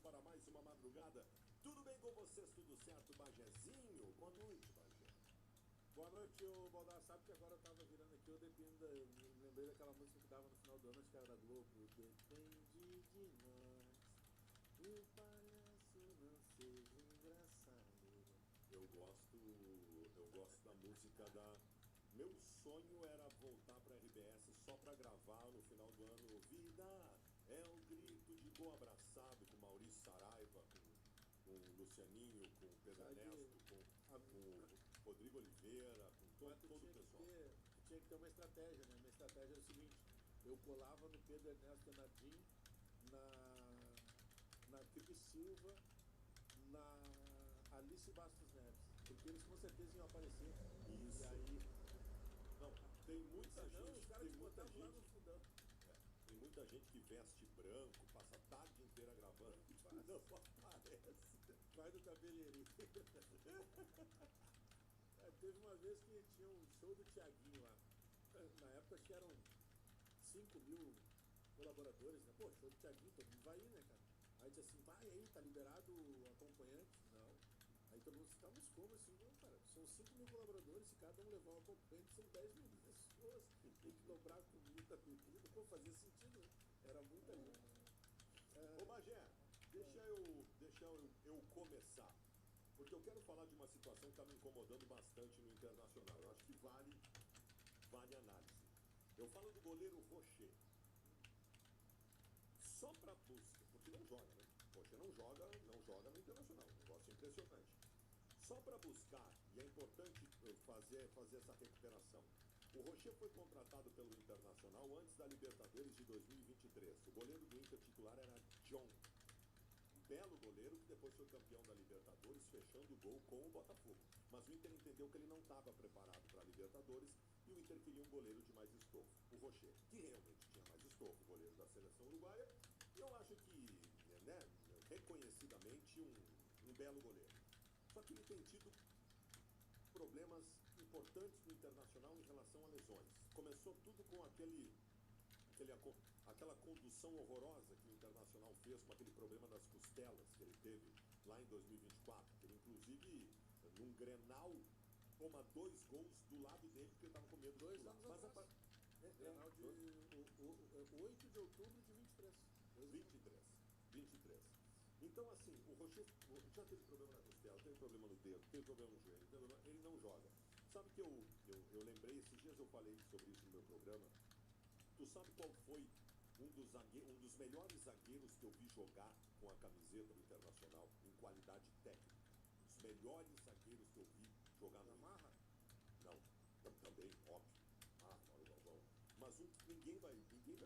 para mais uma madrugada. Tudo bem com vocês? Tudo certo, Bajezinho? Boa noite, Bagé. Boa noite, ô Baldar. Sabe que agora eu tava virando aqui, eu me lembrei daquela música que dava no final do ano, acho que era da Globo. Depende de nós, o palhaço não seja engraçado. Eu gosto da música da... Meu sonho era voltar para a RBS só para gravar no final do ano. Vida é um grito de gol abraçado com Maurício Saraiva, com o Lucianinho, com o Pedro Ernesto, com o Rodrigo Oliveira, com todo o pessoal. Tu tinha que ter uma estratégia, né? Minha estratégia era o seguinte: eu colava no Pedro Ernesto Nadim, na Cris Silva, na Alice Bastos Neves, porque eles com certeza iam aparecer. Isso. E aí. Não, tem muita gente. Os caras Tem muita botavam lá no gente. fundão. Tem muita gente que veste branco, passa a tarde inteira gravando e não aparece. Vai do cabeleireiro. Teve uma vez que tinha um show do Thiaguinho lá. Na época acho que eram 5.000 colaboradores, né? Pô, show do Thiaguinho, todo mundo vai ir, né, cara? Aí disse assim, vai aí, tá liberado o acompanhante? Não. Aí todo mundo disse, mas como assim? Não, cara, são 5.000 colaboradores, se cada um levar um acompanhante, são 10.000 pessoas. Tem que dobrar comida, bebida. Pô, fazia sentido, né? Era muita gente. Ô Bagé, deixa eu começar. Porque eu quero falar de uma situação que está me incomodando bastante no Internacional. Eu acho que vale análise. Eu falo do goleiro Rocher. Só para busca, porque não joga, né? Rocher não joga no Internacional. Um negócio impressionante. Só para buscar, e é importante fazer essa recuperação. O Rocher foi contratado pelo Internacional antes da Libertadores de 2023. O goleiro do Inter titular era John. Belo goleiro que depois foi campeão da Libertadores, fechando o gol com o Botafogo. Mas o Inter entendeu que ele não estava preparado para a Libertadores e o Inter queria um goleiro de mais estofo, o Rocher, que realmente tinha mais estofo, goleiro da seleção uruguaia. E eu acho que, né, reconhecidamente, um belo goleiro. Só que ele tem tido problemas importantes no Internacional em relação a lesões. Começou tudo com aquela condução horrorosa que o Internacional fez com aquele problema das costelas que ele teve lá em 2024, que ele inclusive num Grenal toma 2 gols do lado dele porque ele estava com medo. 2 anos atrás. Grenal de 8 de outubro de 23. 23. Então assim, o Rocher já teve problema na costela, teve problema no dedo, teve problema no joelho, ele não joga. Sabe que eu lembrei, esses dias eu falei sobre isso no meu programa. Tu sabe qual foi um dos melhores zagueiros que eu vi jogar com a camiseta do Internacional em qualidade técnica? Os melhores zagueiros que eu vi jogar no Marra? Não, também, óbvio. Mauro Galvão. Mas um que ninguém vai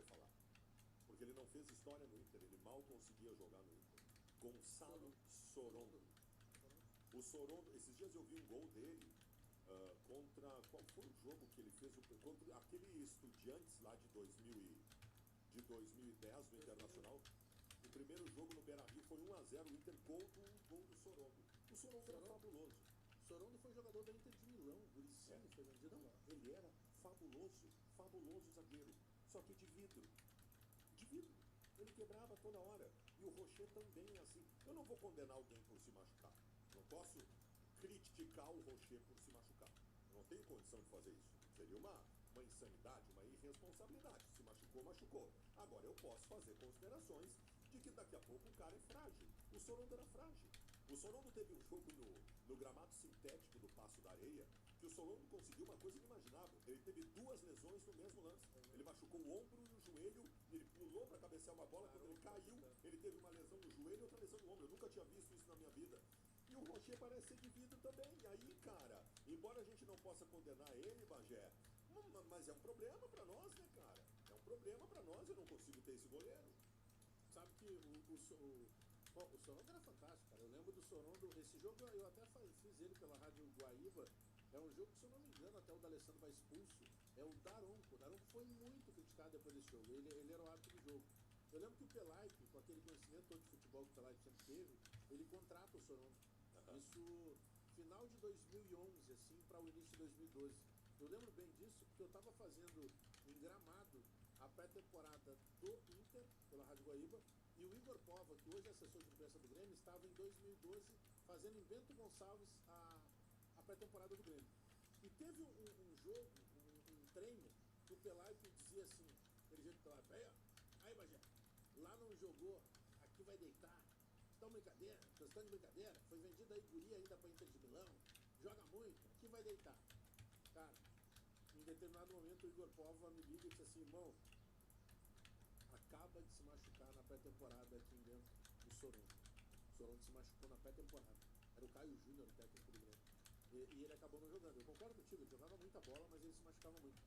falar. Porque ele não fez história no Inter, ele mal conseguia jogar no Inter. Gonçalo Sorondo. O Sorondo, esses dias eu vi um gol dele contra... Qual foi o jogo que ele fez? Contra aquele Estudiantes lá de 2010 do Internacional. O primeiro jogo no Beira-Rio foi 1-0, o Inter gol do Sorondo. O Sorondo era fabuloso. Sorondo foi jogador da Inter de Milão, Guricinho, foi vendido lá. Ele era fabuloso zagueiro. Só que de vidro. Ele quebrava toda hora. E o Rocher também é assim. Eu não vou condenar alguém por se machucar. Não posso criticar o Rocher por se machucar. Não tenho condição de fazer isso. Seria uma insanidade, uma irresponsabilidade. Se machucou. Agora eu posso fazer considerações de que daqui a pouco o cara é frágil. O Sorondo era frágil. O Sorondo teve um jogo no gramado sintético do Paço da Areia, que o Sorondo conseguiu uma coisa inimaginável. Ele teve 2 lesões no mesmo lance. Ele machucou o ombro e o joelho, ele pulou para cabecear uma bola, quando ele caiu, ele teve uma lesão no joelho e outra lesão no ombro. Eu nunca tinha visto isso na minha vida. E o Rocher parece ser de vidro também. E aí, cara, embora a gente não possa condenar ele, Bagé, mas é um problema para nós, né, cara? É um problema para nós, eu não consigo ter esse goleiro. Sabe que o Sorondo era fantástico, cara. Eu lembro do Sorondo, esse jogo eu até fiz ele pela Rádio Guaíba. É um jogo que, se eu não me engano, até o D'Alessandro vai expulso. É o Daronco. O Daronco foi muito criticado depois desse jogo. Ele era o árbitro do jogo. Eu lembro que o Pelaipe, com aquele conhecimento todo de futebol que o Pelaipe sempre teve, ele contrata o Sorondo. Isso final de 2011, assim, para o início de 2012. Eu lembro bem disso porque eu estava fazendo em Gramado a pré-temporada do Inter, pela Rádio Guaíba, E o Igor Pova, que hoje é assessor de imprensa do Grêmio, estava em 2012 fazendo em Bento Gonçalves a pré-temporada do Grêmio. E teve um jogo, um treino, que o Pelaipe dizia assim, aquele jeito do Pelaipe, aí Bagé, lá não jogou, aqui vai deitar, estão brincadeira, estão de brincadeira, foi vendido aí guria ainda para Inter de Milão, joga muito, aqui vai deitar. Cara, em determinado momento o Igor Pova me liga e disse assim, irmão, acaba de se machucar na pré-temporada aqui dentro do Sorondo. O Sorondo se machucou na pré-temporada. Era o Caio Júnior, o técnico do Grêmio. E ele acabou não jogando. Eu concordo contigo, ele jogava muita bola, mas ele se machucava muito.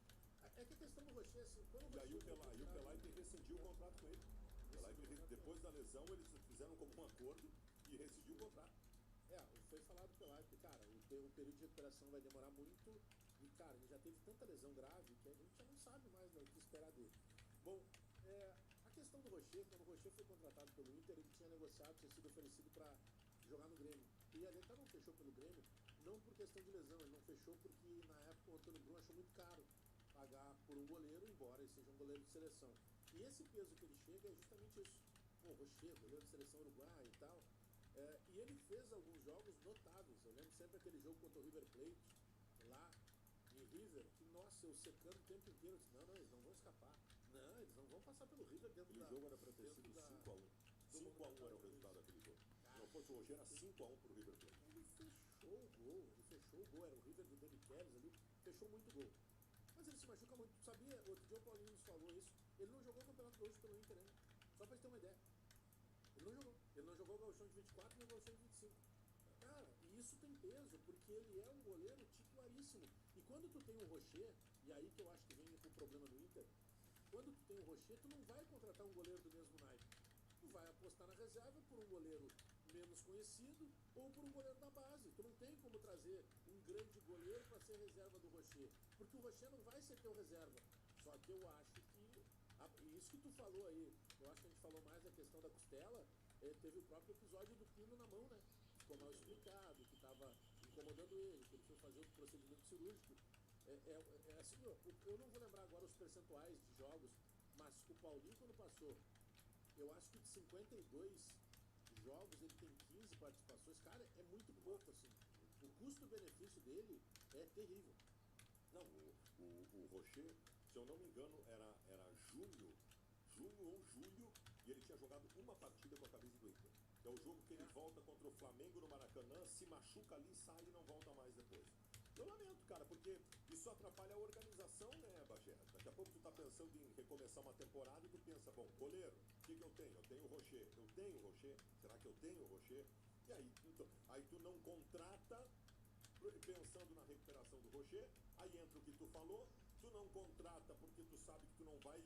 É que a questão do Rocher, assim, quando o E aí Rocher... o Pelaipe rescindiu o contrato com ele. Depois da lesão, eles fizeram como um acordo e rescindiu o contrato. Foi falado pelo Pelaipe, cara, o período de recuperação vai demorar muito e, cara, ele já teve tanta lesão grave que a gente já não sabe mais o que esperar dele. Bom, a questão do Rocher, quando o Rocher foi contratado pelo Inter, ele tinha negociado, tinha sido oferecido para jogar no Grêmio. E ele até não fechou pelo Grêmio, não por questão de lesão, ele não fechou porque na época o Antônio Brum achou muito caro pagar por um goleiro, embora ele seja um goleiro de seleção. E esse peso que ele chega é justamente isso. Pô, Rocher, goleiro de seleção uruguaia e tal. E ele fez alguns jogos notáveis. Eu lembro sempre aquele jogo contra o River Plate, lá em River, que, nossa, eu secando o tempo inteiro. Eu disse, não, eles não vão escapar. Não, eles não vão passar pelo River dentro da... O jogo era para ter sido 5x1. 5x1 era o resultado daquele jogo. Não fosse o Rocher, era 5x1 pro River Plate. Ele fechou o gol. Era o River do Dani Kelly ali, fechou muito gol. Mas ele se machuca muito. Tu sabia, outro dia o Paulinho nos falou isso, ele não jogou o Campeonato Gaúcho pelo Inter ainda. Só pra gente ter uma ideia. Ele não jogou. Ele não jogou o Gauchão de 24 nem o Gauchão de 25. Cara, e isso tem peso, porque ele é um goleiro titularíssimo. E quando tu tem um Rocher, e aí que eu acho que vem o problema do Inter, quando tu tem um Rocher, tu não vai contratar um goleiro do mesmo naipe. Tu vai apostar na reserva por um goleiro menos conhecido ou por um goleiro da base. Tu não tem como trazer um grande goleiro para ser reserva do Rocher, porque o Rocher não vai ser teu reserva. Só que eu acho que isso que tu falou aí, eu acho que a gente falou mais da questão da costela, teve o próprio episódio do pino na mão, né? Ficou mal explicado, que estava incomodando ele, que ele foi fazer o procedimento cirúrgico. Assim, eu não vou lembrar agora os percentuais de jogos, mas o Paulinho, quando passou, eu acho que de 52 jogos ele tem 15 participações. Cara, é muito pouco, assim. O custo-benefício dele é terrível. Não, o Rocher, se eu não me engano, era junho ou julho, e ele tinha jogado uma partida com a camisa do Inter. É o jogo que ele volta contra o Flamengo no Maracanã, se machuca ali, sai e não volta mais depois. Eu lamento, cara, porque isso atrapalha a organização, né, Bagé? Daqui a pouco tu tá pensando em recomeçar uma temporada e tu pensa, bom, goleiro, o que eu tenho? Eu tenho o Rocher. Eu tenho o Rocher? Será que eu tenho o Rocher? E aí, aí tu não contrata pensando na recuperação do Rocher, aí entra o que tu falou, tu não contrata porque tu sabe que tu não vai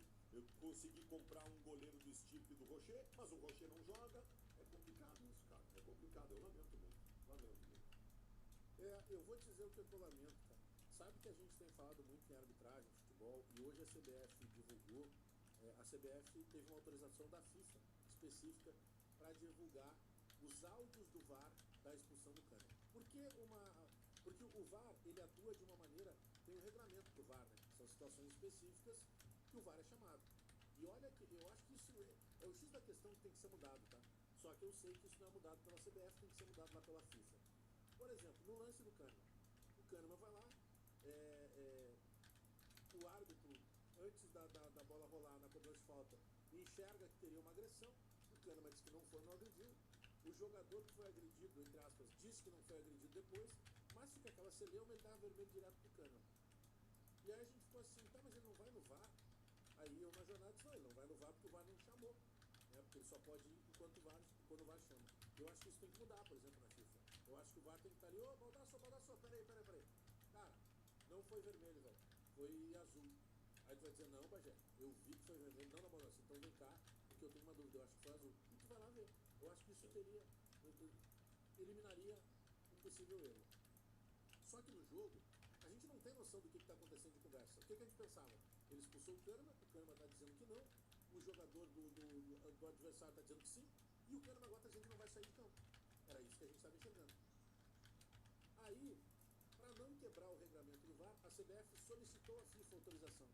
conseguir comprar um goleiro do estirpe do Rocher, mas o Rocher não joga. É complicado isso, cara. É complicado. Eu lamento muito. Eu vou te dizer o que eu lamento, cara. Sabe que a gente tem falado muito em arbitragem, futebol, e hoje a CBF divulgou, a CBF teve uma autorização da FIFA específica para divulgar os áudios do VAR da expulsão do Kahneman. Porque o VAR, ele atua de uma maneira, tem um regulamento pro VAR, né? São situações específicas que o VAR é chamado. E olha que eu acho que isso é o X da questão que tem que ser mudado, tá? Só que eu sei que isso não é mudado pela CBF, tem que ser mudado lá pela FIFA. Por exemplo, no lance do Kahneman. O Kahneman vai lá, o árbitro, antes da bola rolar na cobrança de falta, enxerga que teria uma agressão. O Kahneman diz que não foi, não agrediu. O jogador que foi agredido, entre aspas, disse que não foi agredido depois, mas fica aquela celeuma, ele dá vermelho direto pro Kahneman. E aí a gente ficou assim, tá, mas ele não vai no VAR? Aí eu na jornada disse, não, ele não vai no VAR porque o VAR não chamou, né? Porque ele só pode ir quando o VAR chama. Eu acho que isso tem que mudar, por exemplo, na FIFA. Eu acho que o VAR tem que estar ali, Baldasso, peraí. Cara, não foi vermelho, velho. Foi azul. Aí tu vai dizer, não, Bagé, eu vi que foi vermelho, não na Baldasso, então vem cá, porque eu tenho uma dúvida, eu acho que foi azul. E tu vai lá ver. Eu acho que isso eliminaria um possível erro. Só que no jogo, a gente não tem noção do que está acontecendo de conversa. O que a gente pensava? Ele expulsou o Kahneman está dizendo que não, o jogador do adversário está dizendo que sim, e o Kahneman agora está dizendo que não vai sair de campo. Era isso que a gente estava enxergando. Aí, para não quebrar o regulamento do VAR, a CBF solicitou à FIFA autorização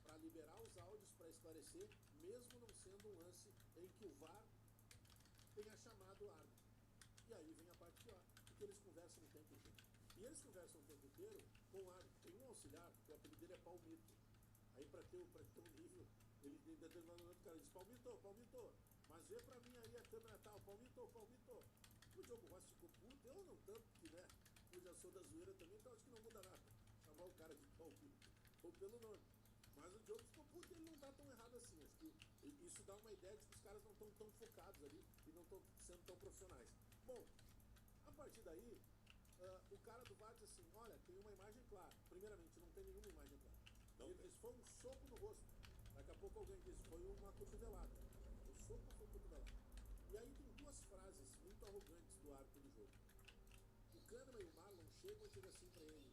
para liberar os áudios para esclarecer mesmo não sendo um lance em que o VAR tenha chamado o árbitro. E aí vem a parte pior, porque eles conversam o tempo inteiro. E eles conversam o tempo inteiro com o árbitro. Tem um auxiliar, que o apelido dele é Palmito. Aí pra ter um nível, ele em determinado momento o cara diz, Palmito, mas vê pra mim aí a câmera tal, Palmito. O Diogo Rossi ficou puto, eu não tanto, porque né, eu já sou da zoeira também, então acho que não muda nada. Chamar o cara de Palmito, ou pelo nome. Mas o Diogo ficou puto e ele não tá tão errado assim. Acho que isso dá uma ideia de que os caras não estão tão focados ali e não estão sendo tão profissionais. Bom, a partir daí, o cara do VAR diz assim, olha, tem uma imagem clara. Primeiramente, não tem nenhuma imagem clara. Ele diz, foi um soco no rosto. Daqui a pouco alguém diz, foi uma cotovelada. O soco foi cotovelada. E aí tem duas frases muito arrogantes do árbitro do jogo. O Kahneman e o Marlon chegam e dizem assim pra ele,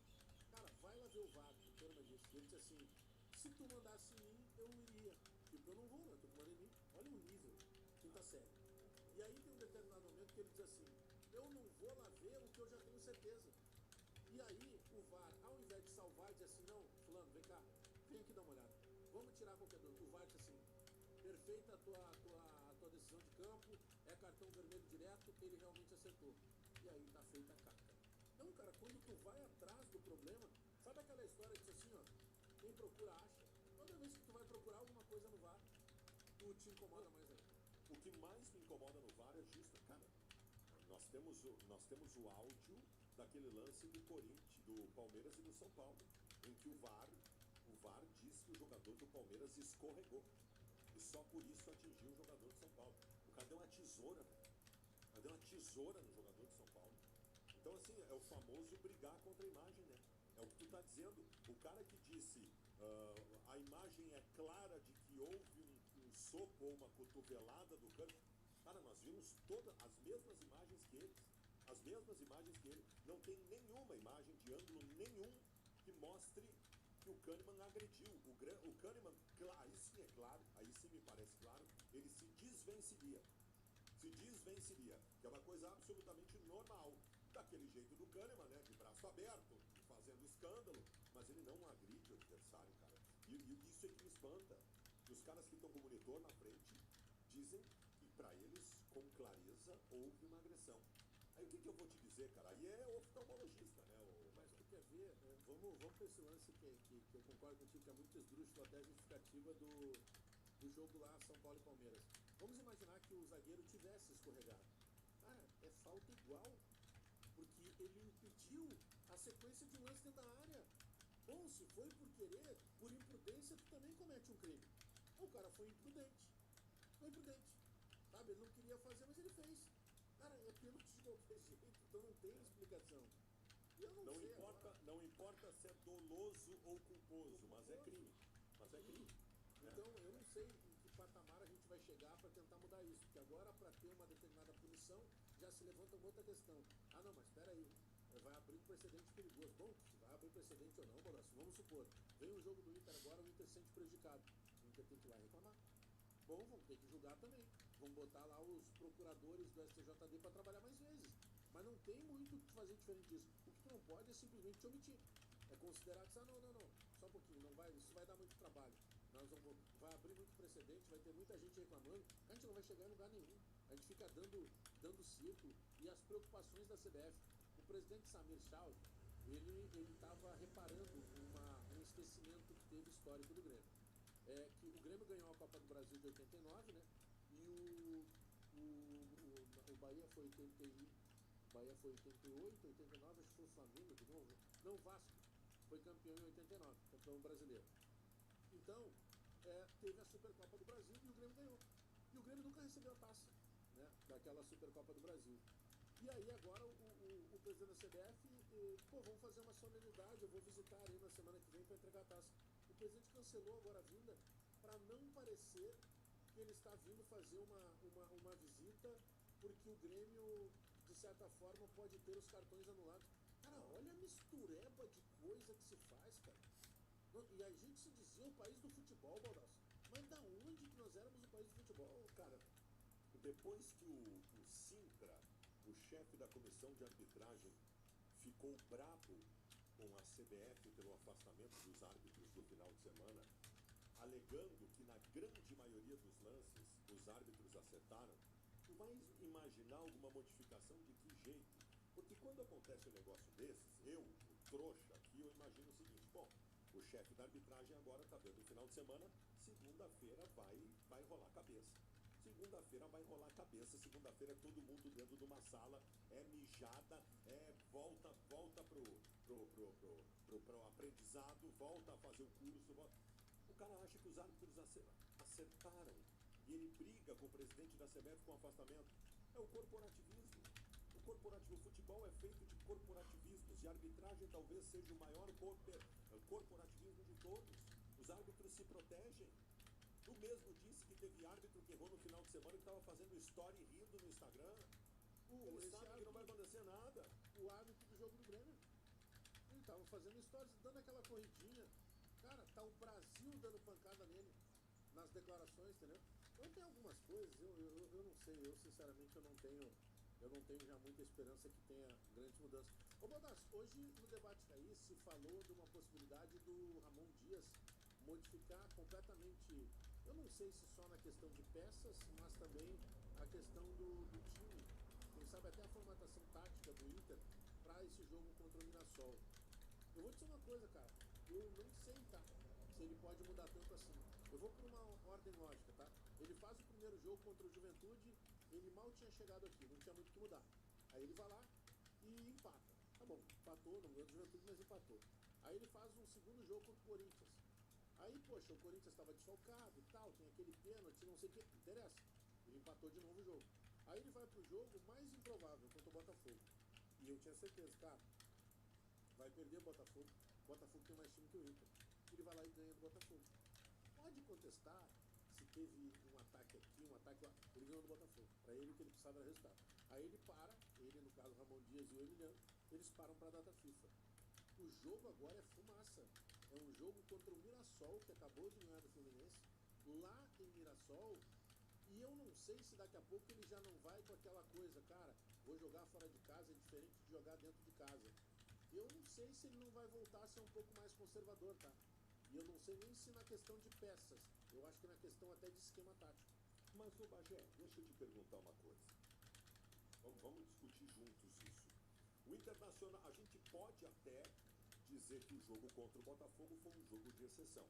cara, vai lá ver o VAR. O Kahneman disse. Ele disse assim, se tu mandasse em mim, eu iria. Tipo, eu não vou, né? Tu manda em mim. Olha o nível. Quinta série. E aí tem um determinado momento que ele diz assim, eu não vou lá ver o que eu já tenho certeza. E aí o VAR, ao invés de salvar, diz assim, não, fulano, vem cá, vem aqui dar uma olhada. Vamos tirar qualquer dúvida. O VAR diz assim, perfeita a tua decisão de campo, é cartão vermelho direto, ele realmente acertou. E aí tá feita a caca. Não, cara, quando tu vai atrás do problema, sabe aquela história que diz assim, ó, quem procura acha. Toda vez que tu vai procurar alguma coisa no VAR, tu te incomoda mais ainda. O que mais me incomoda no VAR é justo, cara. Nós temos o áudio daquele lance do Corinthians, do Palmeiras e do São Paulo, em que o VAR diz que o jogador do Palmeiras escorregou. E só por isso atingiu o jogador de São Paulo. O cara deu uma tesoura, velho. O cara deu uma tesoura no jogador de São Paulo. Então, assim, é o famoso brigar contra a imagem, né? É o que tu tá dizendo. O cara que disse a imagem é clara de que houve um soco ou uma cotovelada do Kahneman. Cara, nós vimos todas as mesmas imagens que eles. As mesmas imagens que ele. Não tem nenhuma imagem de ângulo nenhum que mostre que o Kahneman agrediu. O Kahneman, aí sim é claro, aí sim me parece claro, ele se desvencilia. Que é uma coisa absolutamente normal. Daquele jeito do Kahneman, né? De braço aberto, fazendo escândalo, mas ele não agride o adversário, cara. E isso é que me espanta. Os caras que estão com o monitor na frente dizem que pra eles, com clareza, houve uma agressão. Aí o que eu vou te dizer, cara? Aí é oftalmologista, né? Mas tu quer ver, vamos pra esse lance que eu concordo contigo, que é muito esdrúxulo, até a justificativa do jogo lá, São Paulo e Palmeiras. Vamos imaginar que o zagueiro tivesse escorregado. Cara, é falta igual, porque ele impediu a sequência de um lance dentro da área. Bom, se foi por querer, por imprudência, tu também comete um crime. O cara foi imprudente. Sabe, ele não queria fazer, mas ele fez. Cara, é pênalti de qualquer jeito, então não tem explicação. E eu não sei não importa se é doloso ou culposo, mas é crime. Então, eu não sei em que patamar a gente vai chegar para tentar mudar isso, porque agora, para ter uma determinada punição, já se levanta uma outra questão. Ah, não, mas espera aí, vai abrir um precedente perigoso. Bom, se vai abrir precedente ou não, Bolassi, vamos supor, vem o jogo do Inter agora, o Inter se sente prejudicado. O Inter tem que ir lá reclamar. Bom, vamos ter que julgar também. Vamos botar lá os procuradores do STJD para trabalhar mais vezes. Mas não tem muito o que fazer diferente disso. O que tu não pode é simplesmente te omitir. É considerar que, não, só um pouquinho, isso vai dar muito trabalho. Vai abrir muito precedente, vai ter muita gente reclamando, a gente não vai chegar em lugar nenhum. A gente fica dando círculo. E as preocupações da CBF. O presidente Samir Chau, ele estava reparando um esquecimento que teve histórico do Grêmio. Que o Grêmio ganhou a Copa do Brasil de 89, né? E o Bahia foi 88, 89, acho que foi o Flamengo de novo. Não, o Vasco foi campeão em 89, campeão brasileiro. Então, teve a Supercopa do Brasil e o Grêmio ganhou. E o Grêmio nunca recebeu a taça, né, daquela Supercopa do Brasil. E aí agora o presidente da CBF, vamos fazer uma solenidade, eu vou visitar aí na semana que vem para entregar a taça. O presidente cancelou agora a vinda para não parecer que ele está vindo fazer uma visita porque o Grêmio, de certa forma, pode ter os cartões anulados. Cara, olha a mistureba de coisa que se faz, cara. E a gente se dizia o país do futebol, Baldasso. Mas da onde que nós éramos o país do futebol? Cara, depois que o Sintra, o chefe da comissão de arbitragem, ficou bravo com a CBF pelo afastamento dos árbitros do final de semana, alegando que na grande maioria dos lances os árbitros acertaram, tu vai imaginar alguma modificação de que jeito? Porque quando acontece um negócio desses, eu, o trouxa aqui, eu imagino o seguinte: bom, o chefe da arbitragem agora está vendo o final de semana, segunda-feira vai rolar cabeça. Segunda-feira vai rolar cabeça, segunda-feira é todo mundo dentro de uma sala, é mijada, volta pro aprendizado, volta a fazer o curso, O cara acha que os árbitros acertaram e ele briga com o presidente da CBF com afastamento. É o corporativismo. O futebol é feito de corporativismos e a arbitragem talvez seja o maior corporativismo de todos. Os árbitros se protegem. Tu mesmo disse que teve árbitro que errou no final de semana e estava fazendo story rindo no Instagram. Ele sabe que não vai acontecer nada. O árbitro do jogo do Grêmio. Ele estava fazendo stories, dando aquela corridinha. Cara, tá o Brasil dando pancada nele nas declarações, entendeu? Então tem algumas coisas, eu não sei, eu sinceramente eu não tenho já muita esperança que tenha grandes mudanças. Ô Baldasso, hoje no debate aí se falou de uma possibilidade do Ramon Dias modificar completamente, eu não sei se só na questão de peças, mas também a questão do time. Quem sabe até a formatação tática do Inter para esse jogo contra o Mirassol. Eu vou te dizer uma coisa, cara, eu não sei, tá, se ele pode mudar tanto assim. Eu vou por uma ordem lógica, tá? Ele faz o primeiro jogo contra o Juventude, ele mal tinha chegado aqui, não tinha muito o que mudar. Aí ele vai lá e empata. Tá bom, empatou, não ganhou do Juventude, mas empatou. Aí ele faz um segundo jogo contra o Corinthians. Aí, poxa, o Corinthians estava desfalcado e tal, tem aquele pênalti, não sei o que, não interessa. Ele empatou de novo o jogo. Aí ele vai pro jogo mais improvável, contra o Botafogo. E eu tinha certeza, cara, vai perder o Botafogo. O Botafogo tem mais time que o Inter. Ele vai lá e ganha do Botafogo. Pode contestar se teve um ataque aqui, um ataque lá. Ele ganhou do Botafogo. Para ele o que ele precisava era resultado. Aí ele para, ele no caso Ramon Dias e o Emiliano, eles param para a data FIFA. O jogo agora é fumaça. É um jogo contra o Mirassol, que acabou de ganhar do Fluminense, lá em Mirassol. E eu não sei se daqui a pouco ele já não vai com aquela coisa, cara, vou jogar fora de casa, é diferente de jogar dentro de casa. Eu não sei se ele não vai voltar a ser um pouco mais conservador, tá? E eu não sei nem se na questão de peças. Eu acho que na questão até de esquema tático. Mas, ô Bagé, deixa eu te perguntar uma coisa. Vamos discutir juntos isso. O Internacional, a gente pode até dizer que o jogo contra o Botafogo foi um jogo de exceção.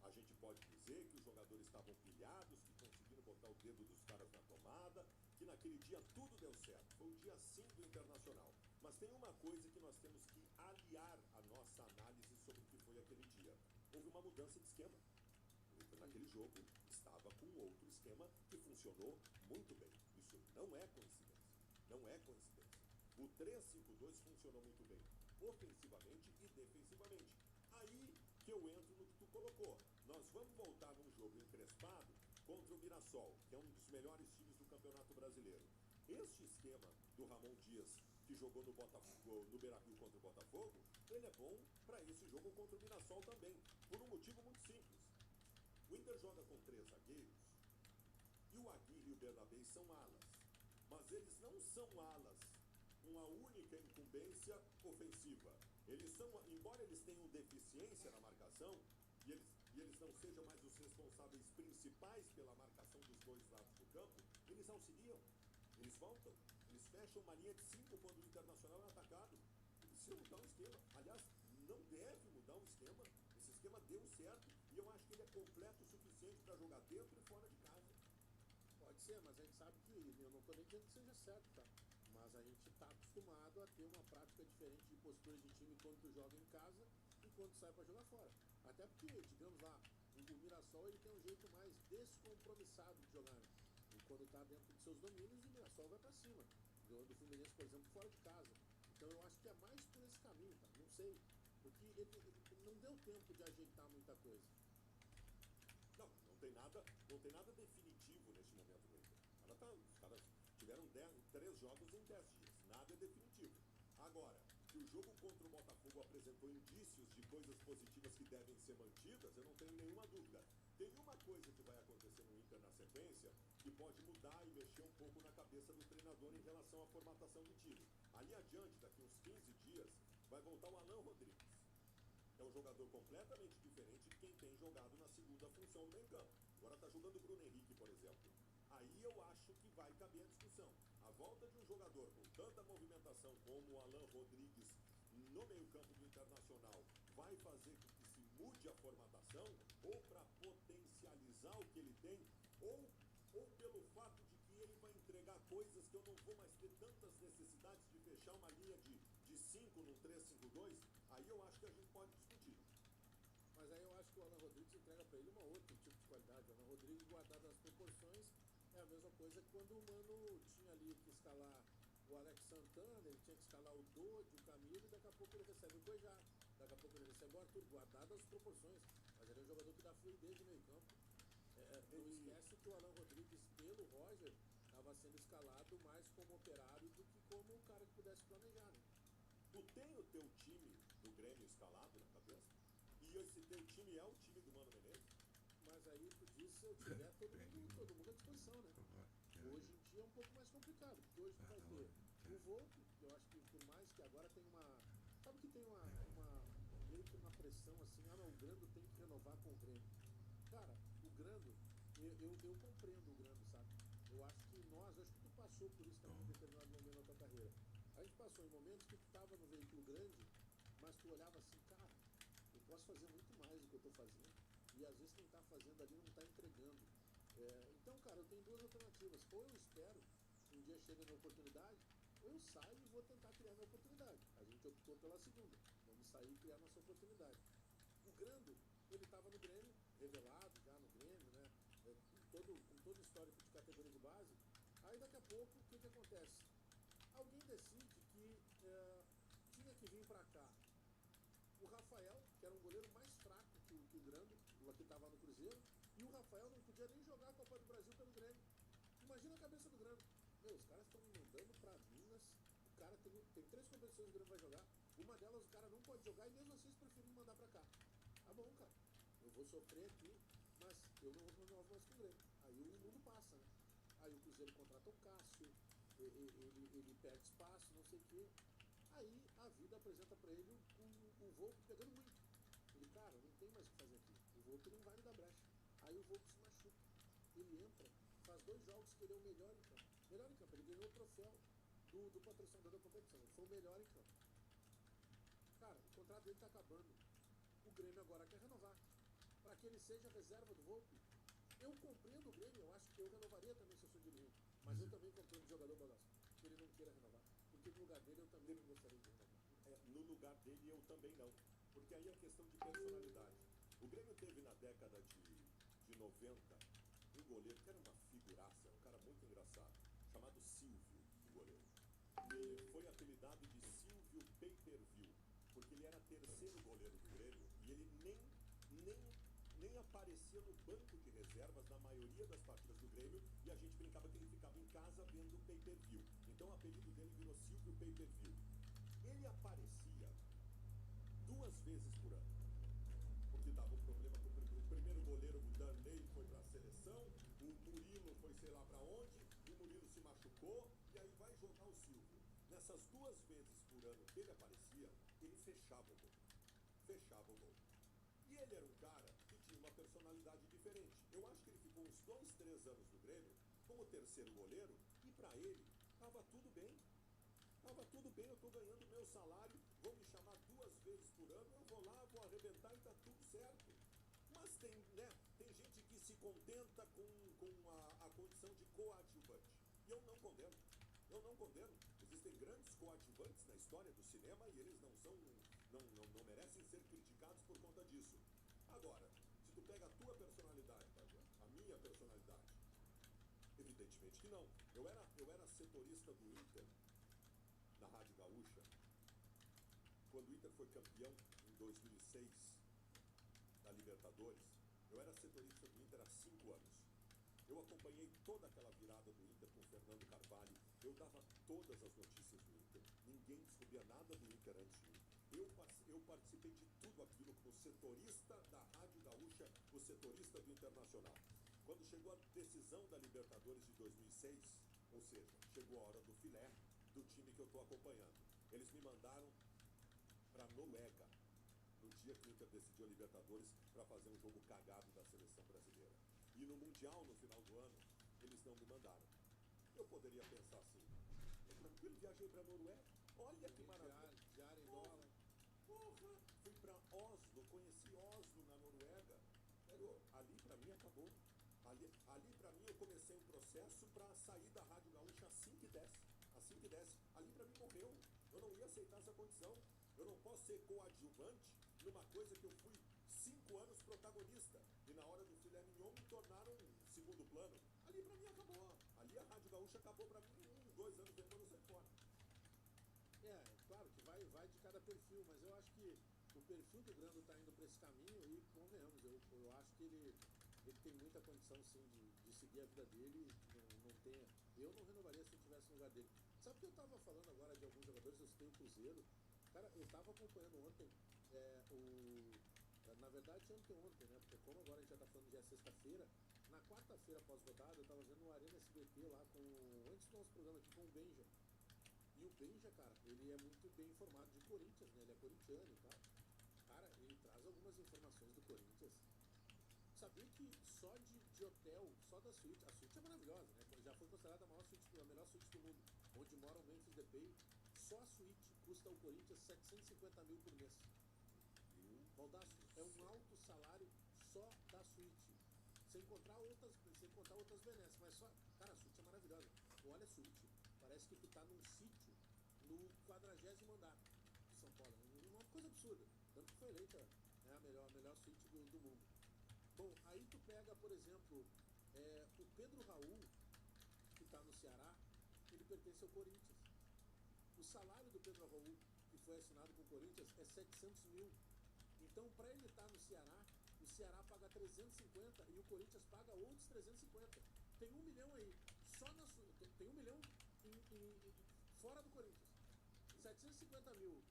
A gente pode dizer que os jogadores estavam pilhados, que conseguiram botar o dedo dos caras na tomada, que naquele dia tudo deu certo. Foi o dia sim do Internacional. Mas tem uma coisa que nós temos que aliar a nossa análise sobre o que foi aquele dia. Houve uma mudança de esquema. O Inter naquele jogo estava com outro esquema que funcionou muito bem. Isso não é coincidência. Não é coincidência. O 3-5-2 funcionou muito bem, ofensivamente e defensivamente. Aí que eu entro no que tu colocou. Nós vamos voltar num jogo encrespado contra o Mirassol, que é um dos melhores times do Campeonato Brasileiro. Este esquema do Ramon Dias, que jogou no Botafogo, no Beira-Rio contra o Botafogo, ele é bom para esse jogo contra o Mirassol também, por um motivo muito simples. O Inter joga com 3 zagueiros e o Aguirre e o Bernabé são alas. Mas eles não são alas com a única incumbência ofensiva. Eles são, embora eles tenham deficiência na marcação, e eles não sejam mais os responsáveis principais pela marcação dos dois lados do campo, eles auxiliam, eles voltam, eles fecham uma linha de 5 quando o Internacional é atacado. Se mudar o esquema, aliás, não deve mudar o esquema. Esse esquema deu certo e eu acho que ele é completo o suficiente para jogar dentro e fora de casa. Pode ser, mas a gente sabe que, eu não estou nem dizendo que seja certo, tá? Mas a gente está acostumado a ter uma prática diferente de postura de time quando tu joga em casa e quando sai para jogar fora. Até porque, digamos lá, o Mirassol ele tem um jeito mais descompromissado de jogar, né? E quando está dentro de seus domínios, o Mirassol vai para cima. Ganhou do Fluminense, por exemplo, fora de casa. Então eu acho que é mais por esse caminho, tá? Não sei. Porque ele não deu tempo de ajeitar muita coisa. Não tem nada definitivo nesse momento no Inter. Os caras tiveram 3 jogos em 10 dias. Nada é definitivo. Agora, que o jogo contra o Botafogo apresentou indícios de coisas positivas que devem ser mantidas, eu não tenho nenhuma dúvida. Tem uma coisa que vai acontecer no Inter na sequência que pode mudar e mexer um pouco na cabeça do treinador em relação à formatação do time. Ali adiante, daqui uns 15 dias, vai voltar o Alan Rodrigues. É um jogador completamente diferente de quem tem jogado na segunda função no meio campo. Agora está jogando o Bruno Henrique, por exemplo. Aí eu acho que vai caber a discussão. A volta de um jogador com tanta movimentação como o Alan Rodrigues no meio-campo do Internacional vai fazer com que se mude a formatação, ou para potencializar o que ele tem, ou pelo fato de que ele vai entregar coisas que eu não vou mais ter tantas necessidades de fechar uma linha de 5 no 3-5-2, aí eu acho que a gente pode discutir. Mas aí eu acho que o Alan Rodrigues entrega para ele uma outra tipo de qualidade. O Alan Rodrigues, guardado as proporções, é a mesma coisa que quando o Mano tinha ali que escalar o Alex Santana, ele tinha que escalar o Dodi, o Camilo, e daqui a pouco ele recebe o Cuejá, daqui a pouco ele recebe o Arthur, guardado as proporções. Mas ele é um jogador que dá fluidez no meio campo. Não esquece que o Alan Rodrigues, pelo Roger, estava sendo escalado mais como operário do que como um cara que pudesse planejar, né? Tu tem o teu time do Grêmio escalado na cabeça? E esse teu time é o time do Mano Menezes? Mas aí tu diz, se eu tiver todo mundo à disposição, né? Hoje em dia é um pouco mais complicado, porque hoje tu vai ter o Volpe, que eu acho que por mais que agora tem uma... Sabe que tem uma meio que uma pressão assim, não, o Grando tem que renovar com o Grêmio. Cara, o Grando, eu compreendo o Grando, sabe? Eu acho que acho que tu passou por isso também em determinado momento da tua carreira. A gente passou em momentos que tu tava no veículo grande, mas tu olhava assim, cara, eu posso fazer muito mais do que eu tô fazendo, e às vezes quem tá fazendo ali não tá entregando. Então, cara, eu tenho duas alternativas. Ou eu espero que um dia chegue a minha oportunidade, ou eu saio e vou tentar criar minha oportunidade. A gente optou pela segunda. Vamos sair e criar nossa oportunidade. O Grando, ele estava no Grêmio, revelado já no Grêmio, né? Com todo o histórico de categoria de base. Aí daqui a pouco, o que acontece? Alguém decide que tinha que vir para cá o Rafael, que era um goleiro mais fraco que o Grando, o que estava no Cruzeiro, e o Rafael não podia nem jogar a Copa do Brasil pelo Grêmio. Imagina a cabeça do Grando. Os caras estão me mandando para Minas, o cara tem 3 competições que o Grêmio vai jogar, uma delas o cara não pode jogar e mesmo assim eles preferem mandar para cá. Tá bom, cara, eu vou sofrer aqui, mas eu não vou mais com o Grêmio. Aí o mundo passa, né? Aí o Cruzeiro contrata o Cássio, ele perde espaço, não sei o quê. Aí a vida apresenta para ele o Volpe pegando muito. Ele, cara, não tem mais o que fazer aqui. O Volpe não vai me dar brecha. Aí o Volpe se machuca. Ele entra, faz 2 jogos que ele é o melhor em campo. Melhor em campo, ele ganhou o troféu do patrocinador da competição. Ele foi o melhor em campo. Cara, o contrato dele tá acabando. O Grêmio agora quer renovar. Para que ele seja reserva do Volpe. Eu compreendo o Grêmio, eu acho que eu renovaria também se eu sou dirigente. Mas eu também compreendo o jogador Balaço, que ele não queira renovar. Porque no lugar dele eu também não gostaria de renovar. No lugar dele eu também não. Porque aí é questão de personalidade. O Grêmio teve na década de 90 um goleiro que era uma figuraça, um cara muito engraçado, chamado Silvio, o goleiro. Ele foi apelidado de Silvio Pay-Per-View, porque ele era terceiro goleiro do Grêmio e ele nem aparecia no banco de reservas na maioria das partidas do Grêmio, e a gente brincava que ele ficava em casa vendo o Pay-Per-View. Então o apelido dele virou Silvio Pay-Per-View. Ele aparecia 2 vezes por ano, porque dava um problema com o primeiro goleiro, o Darley, foi para a seleção, o Murilo foi sei lá para onde, o Murilo se machucou, e aí vai jogar o Silvio. Nessas 2 vezes por ano que ele aparecia, ele fechava o gol. Fechava o gol. E ele era um cara que tinha uma personalidade diferente. Eu acho que ele ficou uns 2, 3 anos no Grêmio como terceiro goleiro, e para ele estava tudo bem. Tava tudo bem, eu tô ganhando meu salário, vão me chamar 2 vezes por ano, eu vou lá, vou arrebentar e tá tudo certo. Mas tem gente que se contenta com a condição de coadjuvante. E eu não condeno. Eu não condeno. Existem grandes coadjuvantes na história do cinema e eles não merecem ser criticados por conta disso. Agora, se tu pega a tua personalidade, a minha personalidade, evidentemente que não. Eu era setorista do Inter na Rádio Gaúcha, quando o Inter foi campeão em 2006 da Libertadores. Eu era setorista do Inter há 5 anos. Eu acompanhei toda aquela virada do Inter com o Fernando Carvalho. Eu dava todas as notícias do Inter. Ninguém descobria nada do Inter antes de mim. Eu participei de tudo aquilo como setorista da Rádio Gaúcha, o setorista do Internacional. Quando chegou a decisão da Libertadores de 2006, ou seja, chegou a hora do filé do time que eu estou acompanhando. Eles me mandaram para Noruega, no dia que o Inter decidiu a Libertadores para fazer um jogo cagado da seleção brasileira. E no Mundial, no final do ano, eles não me mandaram. Eu poderia pensar assim, tranquilo, viajei para a Noruega, olha que maravilha. Diário em dólar. Porra, fui para Oslo, conheci Oslo na Noruega. Ali para mim acabou. Ali para mim eu comecei um processo para sair da Rádio Gaúcha assim que desce. Assim que desce. Ali para mim morreu. Eu não ia aceitar essa condição. Eu não posso ser coadjuvante numa coisa que eu fui 5 anos protagonista. E na hora do filé mignon me tornaram segundo plano. Ali para mim acabou. Ali a Rádio Gaúcha acabou para mim 2 anos depois eu saí fora. Claro que vai de cada perfil, mas eu acho que o perfil do Grando está indo para esse caminho e convenhamos, eu acho que ele tem muita condição sim de seguir a vida dele, não tem, eu não renovaria se eu estivesse no lugar dele. Sabe que eu estava falando agora de alguns jogadores, eu citei o Cruzeiro, cara, eu estava acompanhando ontem, na verdade anteontem, né, porque como agora a gente já está falando, já é sexta-feira, na quarta-feira pós-rodada eu estava vendo o Arena SBT lá antes do nosso programa aqui com o Benja. E o Benja, cara, ele é muito bem informado de Corinthians, né? Ele é corintiano e tal. Cara, ele traz algumas informações do Corinthians. Sabia que só de hotel, só da suíte, a suíte é maravilhosa, né? Já foi considerada a melhor suíte do mundo, onde mora o Memphis Depay. Só a suíte custa ao Corinthians 750 mil por mês. Baldasso, é um alto salário só da suíte. Sem contar outras benesses, mas só... Cara, a suíte é maravilhosa. Olha a suíte. Parece que tu tá num sítio no 40º andar de São Paulo. Uma coisa absurda. Tanto que foi eleita, né, a melhor suíte do mundo. Bom, aí tu pega, por exemplo, o Pedro Raul, que tá no Ceará, ele pertence ao Corinthians. O salário do Pedro Raul, que foi assinado com o Corinthians, é 700 mil. Então, para ele estar no Ceará, o Ceará paga 350 e o Corinthians paga outros 350. Tem 1 milhão aí. Só na suíte. Tem 1 milhão fora do Corinthians. 750 mil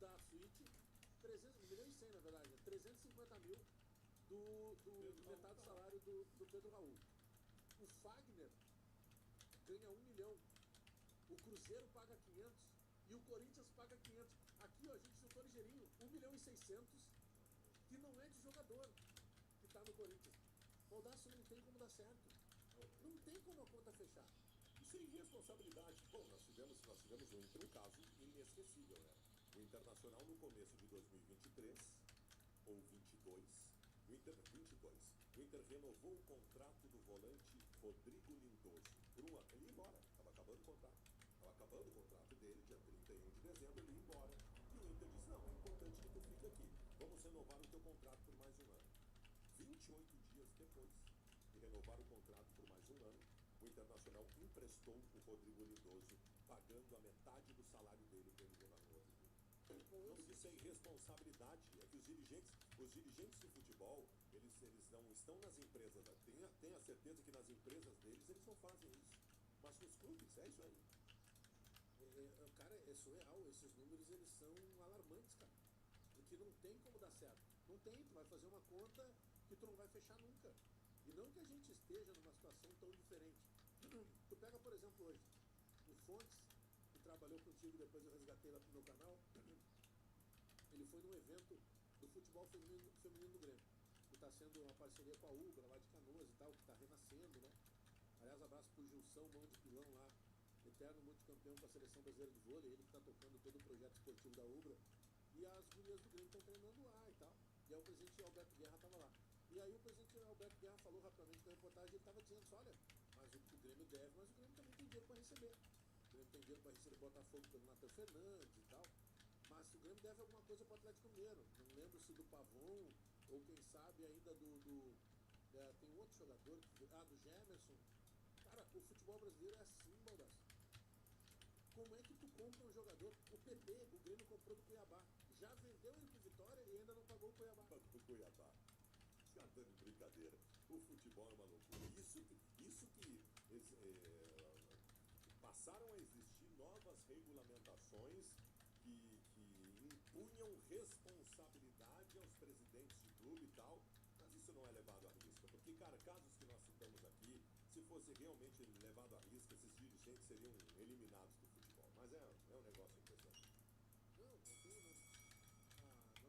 da suíte, 1 milhão e 100 na verdade, 350 mil do metade do salário do Pedro Raul. O Fagner ganha 1 milhão. O Cruzeiro paga 500 e o Corinthians paga 500. Aqui, ó, a gente chutou ligeirinho, 1 milhão e 600, que não é de jogador que tá no Corinthians. Baldasso, não tem como dar certo. Não tem como a conta fechar. Isso é irresponsabilidade. Bom, nós tivemos no Inter um caso inesquecível, né? O Internacional no começo de 2023 ou 22, o Inter renovou o contrato do volante Rodrigo Lindoso por um ano. Ele ia embora, estava acabando o contrato. Estava acabando o contrato dele, dia 31 de dezembro, ele ia embora. E o Inter disse, não, é importante que tu fique aqui. Vamos renovar o teu contrato por mais um ano. 28 dias depois de renovar o contrato por mais um ano, o Internacional emprestou o Rodrigo Lindoso, pagando a metade do salário dele para ele jogar no outro time. Não se isso é irresponsabilidade. É que os dirigentes de futebol, eles não estão nas empresas. Tenha certeza que nas empresas deles eles não fazem isso. Mas nos clubes, é isso aí. Cara, é surreal. Esses números, eles são alarmantes, cara. Porque não tem como dar certo. Não tem. Tu vai fazer uma conta que tu não vai fechar nunca. E não que a gente esteja numa situação tão diferente. Tu pega, por exemplo, hoje, o Fontes, que trabalhou contigo, depois eu resgatei lá pro meu canal, ele foi num evento do futebol feminino do Grêmio, que está sendo uma parceria com a Ubra, lá de Canoas e tal, que está renascendo, né? Aliás, abraço pro Gilson, mão de pilão lá, eterno multicampeão com a seleção brasileira de vôlei, ele que está tocando todo o projeto esportivo da Ubra, e as gurias do Grêmio estão treinando lá e tal. E aí o presidente Alberto Guerra estava lá. E aí o presidente Alberto Guerra falou rapidamente na reportagem, ele estava dizendo assim, olha, mas o Grêmio deve, mas o Grêmio também tem dinheiro para receber. O Grêmio tem dinheiro para receber Botafogo pelo Nathan Fernandes e tal. Mas o Grêmio deve alguma coisa para o Atlético Mineiro. Não lembro se do Pavon, ou quem sabe ainda tem um outro jogador, do Gemerson. Cara, o futebol brasileiro é assim, Baldasso. Como é que tu compra um jogador? O PP, o Grêmio comprou do Cuiabá. Já vendeu ele pro Vitória e ainda não pagou o Cuiabá. Pagou o Cuiabá. Você tá dando brincadeira. O futebol é uma loucura. Isso que passaram a existir novas regulamentações que impunham responsabilidade aos presidentes de clube e tal, mas isso não é levado à risca, porque, cara, casos que nós citamos aqui, se fosse realmente levado à risca, esses dirigentes seriam eliminados do futebol, mas é um negócio impressionante. Não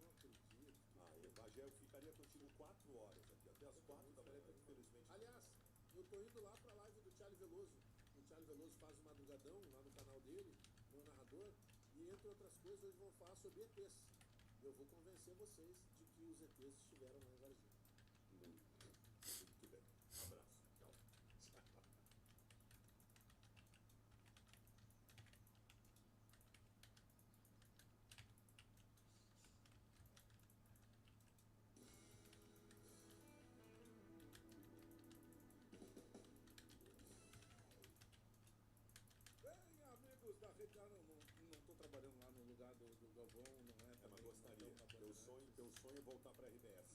acredito. Bagé, eu ficaria contigo 4 horas aqui, até as 4 da manhã, infelizmente. Aliás, eu tô indo lá pra live do Thiago Veloso. O Thiago Veloso faz um madrugadão lá no canal dele, meu narrador, e entre outras coisas, hoje vou falar sobre ETs. Eu vou convencer vocês de que os ETs estiveram lá em Varginha. Muito bem. Abraço. Tchau. Bem, amigos da rede, não tô trabalhando lá no lugar do Galvão, não é? Mas gostaria. Teu sonho é voltar para a RBS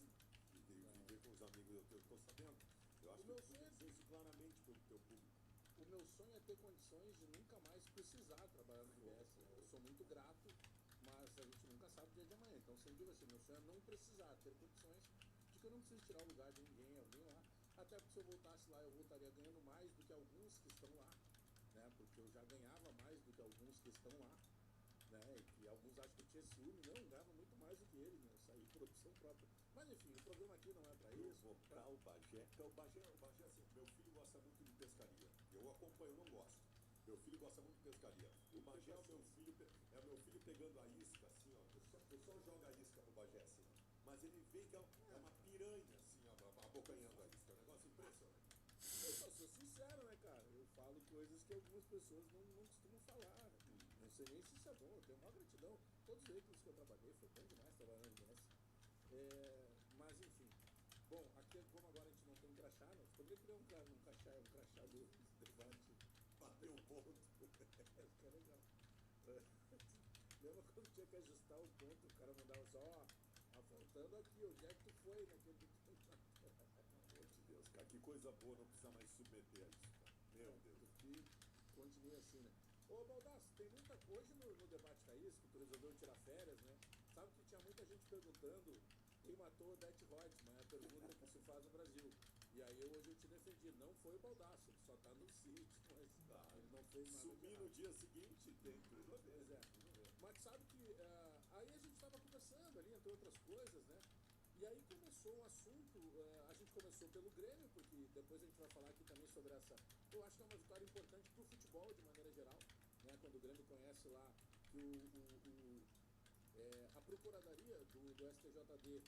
e viver com os amigos. Eu estou sabendo. Eu acho que tu dizer isso claramente para o teu público. O meu sonho é ter condições de nunca mais precisar trabalhar na RBS. Eu sou muito grato, mas a gente nunca sabe o dia de amanhã. Então sempre digo assim, meu sonho é não precisar, ter condições de que eu não preciso tirar o lugar de ninguém, alguém lá. Até porque se eu voltasse lá, eu voltaria ganhando mais do que alguns que estão lá, né? Porque eu já ganhava mais do que alguns que estão lá, né? E que alguns acham que eu tinha ciúme, não, eu ganhava muito mais do que ele, né? Eu saí por opção própria. Mas enfim, o programa aqui não é para isso. Vou para o Bagé. O Bagé, assim, meu filho gosta muito de pescaria. Eu acompanho, não gosto. Meu filho gosta muito de pescaria. O Bagé é o meu filho pegando a isca, assim, ó. O pessoal joga a isca pro Bagé, assim, ó. Mas ele vê que é uma piranha, assim, ó, abocanhando a isca. É um negócio impressionante. Eu só sou sincero, né, cara? Eu falo coisas que algumas pessoas não costumam falar. Não sei nem se isso é bom, eu tenho uma gratidão. Todos os veículos que eu trabalhei, foi bom demais trabalhar na RBS. Mas enfim. Bom, aqui como agora a gente não tem crachá, nós poderia criar um crachá do debate. Bateu um ponto. Isso que é legal. Lembra quando tinha que ajustar o ponto, o cara mandava só, voltando aqui, onde é que tu foi naquele Pelo amor de Deus, cara, que coisa boa não precisar mais submeter a isso, cara. Meu Deus. E continue assim, né? Ô, Baldasso, tem muita coisa no debate raiz, que tu resolveu tirar férias, né? Sabe que tinha muita gente perguntando quem matou o Det Reutemann, é a pergunta que se faz no Brasil. E aí hoje eu te defendi, não foi o Baldasso, ele só tá no sítio, mas ele não fez nada. Sumir no dia seguinte tem tudo a ver. Pois é. Mas sabe que aí a gente estava conversando ali, entre outras coisas, né? E aí começou um assunto, a gente começou pelo Grêmio, porque depois a gente vai falar aqui também sobre essa. Eu acho que é uma vitória importante para o futebol de maneira geral, né? Quando o Grêmio conhece lá que a Procuradoria do STJD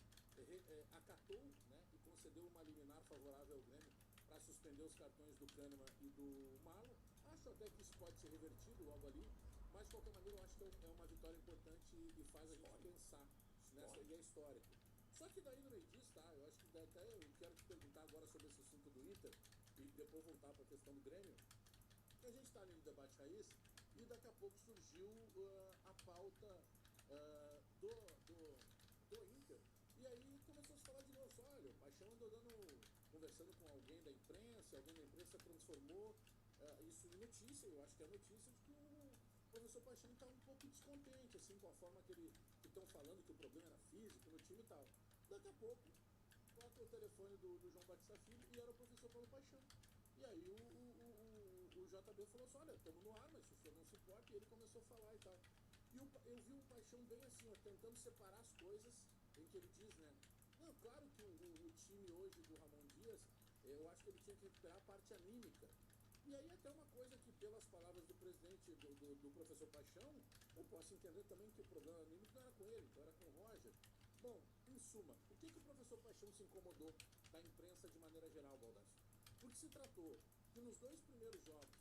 acatou, né, e concedeu uma liminar favorável ao Grêmio para suspender os cartões do Kahneman e do Malo. Acho até que isso pode ser revertido logo ali, mas de qualquer maneira eu acho que é uma vitória importante e faz a gente pensar nessa ideia histórica. Só que daí no meio disso, tá? Eu acho que até eu quero te perguntar agora sobre esse assunto do Inter e depois voltar para a questão do Grêmio. A gente está ali no debate raiz e daqui a pouco surgiu a pauta do Inter. E aí começou a se falar de novo, olha, o Paixão andou conversando com alguém da imprensa, alguém da imprensa transformou isso em notícia. Eu acho que é notícia de que o professor Paixão está um pouco descontente assim, com a forma que estão falando que o problema era físico no time e tal. Daqui a pouco, toca o telefone do João Batista Filho e era o professor Paulo Paixão. E aí o JB falou assim, olha, estamos no ar, mas se o senhor não se importa, e ele começou a falar e tal. E eu vi o Paixão bem assim, ó, tentando separar as coisas, em que ele diz, né? Não, claro que o time hoje do Ramon Dias, eu acho que ele tinha que recuperar a parte anímica. E aí até uma coisa que, pelas palavras do presidente, do professor Paixão, eu posso entender também que o problema anímico não era com ele, então era com o Roger. Bom, em suma, o que o professor Paixão se incomodou da imprensa de maneira geral, Baldasso? Porque se tratou que nos 2 primeiros jogos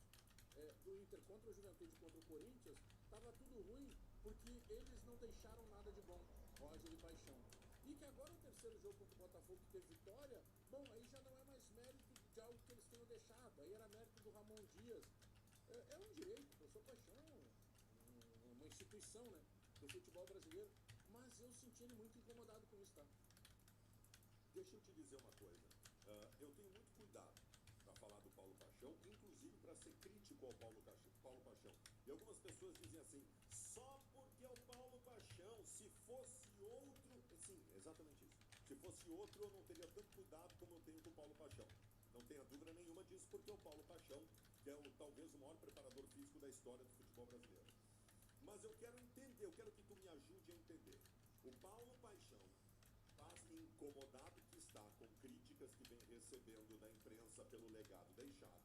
do Inter contra o Juventude e contra o Corinthians, estava tudo ruim porque eles não deixaram nada de bom, Roger e Paixão. E que agora o terceiro jogo contra o Botafogo que teve vitória, bom, aí já não é mais mérito de algo que eles tenham deixado, aí era mérito do Ramon Dias. É um direito, o professor Paixão, uma instituição, né, do futebol brasileiro, mas eu senti ele muito incomodado com isso, tá? Deixa eu te dizer uma coisa, eu tenho muito cuidado para falar do Paulo Paixão, inclusive para ser crítico ao Paulo Paixão. E algumas pessoas dizem assim, só porque é o Paulo Paixão, se fosse outro, sim, exatamente isso. Se fosse outro, eu não teria tanto cuidado como eu tenho com o Paulo Paixão. Não tenha dúvida nenhuma disso, porque é o Paulo Paixão, que é talvez o maior preparador físico da história do futebol brasileiro. Mas eu quero entender, eu quero que tu me ajude a entender. O Paulo Paixão Mas incomodado que está com críticas que vem recebendo da imprensa pelo legado deixado,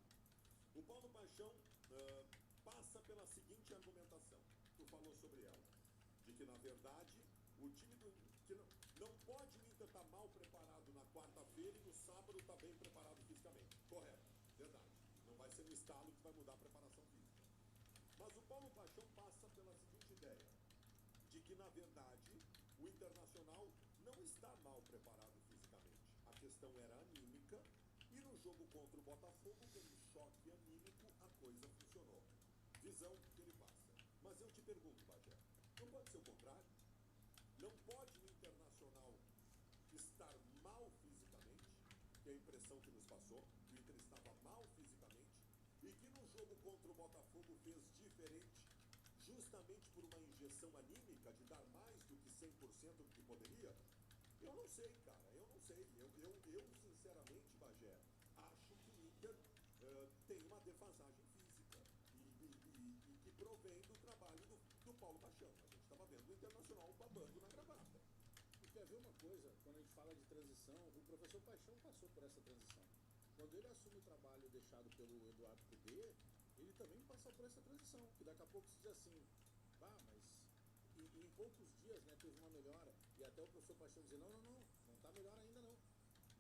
o Paulo Paixão passa pela seguinte argumentação. Tu falou sobre ela, de que na verdade o time do que não pode o Inter estar mal preparado na quarta-feira e no sábado está bem preparado fisicamente. Correto, verdade. Não vai ser no estalo que vai mudar a preparação física. Mas o Paulo Paixão passa pela seguinte ideia, de que na verdade o Internacional não está mal preparado fisicamente. A questão era anímica e no jogo contra o Botafogo, com um choque anímico, a coisa funcionou. Visão que ele passa. Mas eu te pergunto, Bagé, não pode ser o contrário? Não pode o Internacional estar mal fisicamente, que é a impressão que nos passou, que o Inter estava mal fisicamente, e que no jogo contra o Botafogo fez diferente, justamente por uma injeção anímica de dar mais do que 100% do que poderia? Eu não sei, cara, eu não sei. Eu sinceramente, Bagé, acho que o Inter tem uma defasagem física e que provém do trabalho do Paulo Paixão. A gente estava vendo o Internacional babando na gravata. E quer ver uma coisa? Quando a gente fala de transição, o professor Paixão passou por essa transição. Quando ele assume o trabalho deixado pelo Eduardo Cudê, ele também passou por essa transição, que daqui a pouco se diz assim, mas em poucos dias, né, teve uma melhora, e até o professor Paixão dizia, não está melhor ainda não.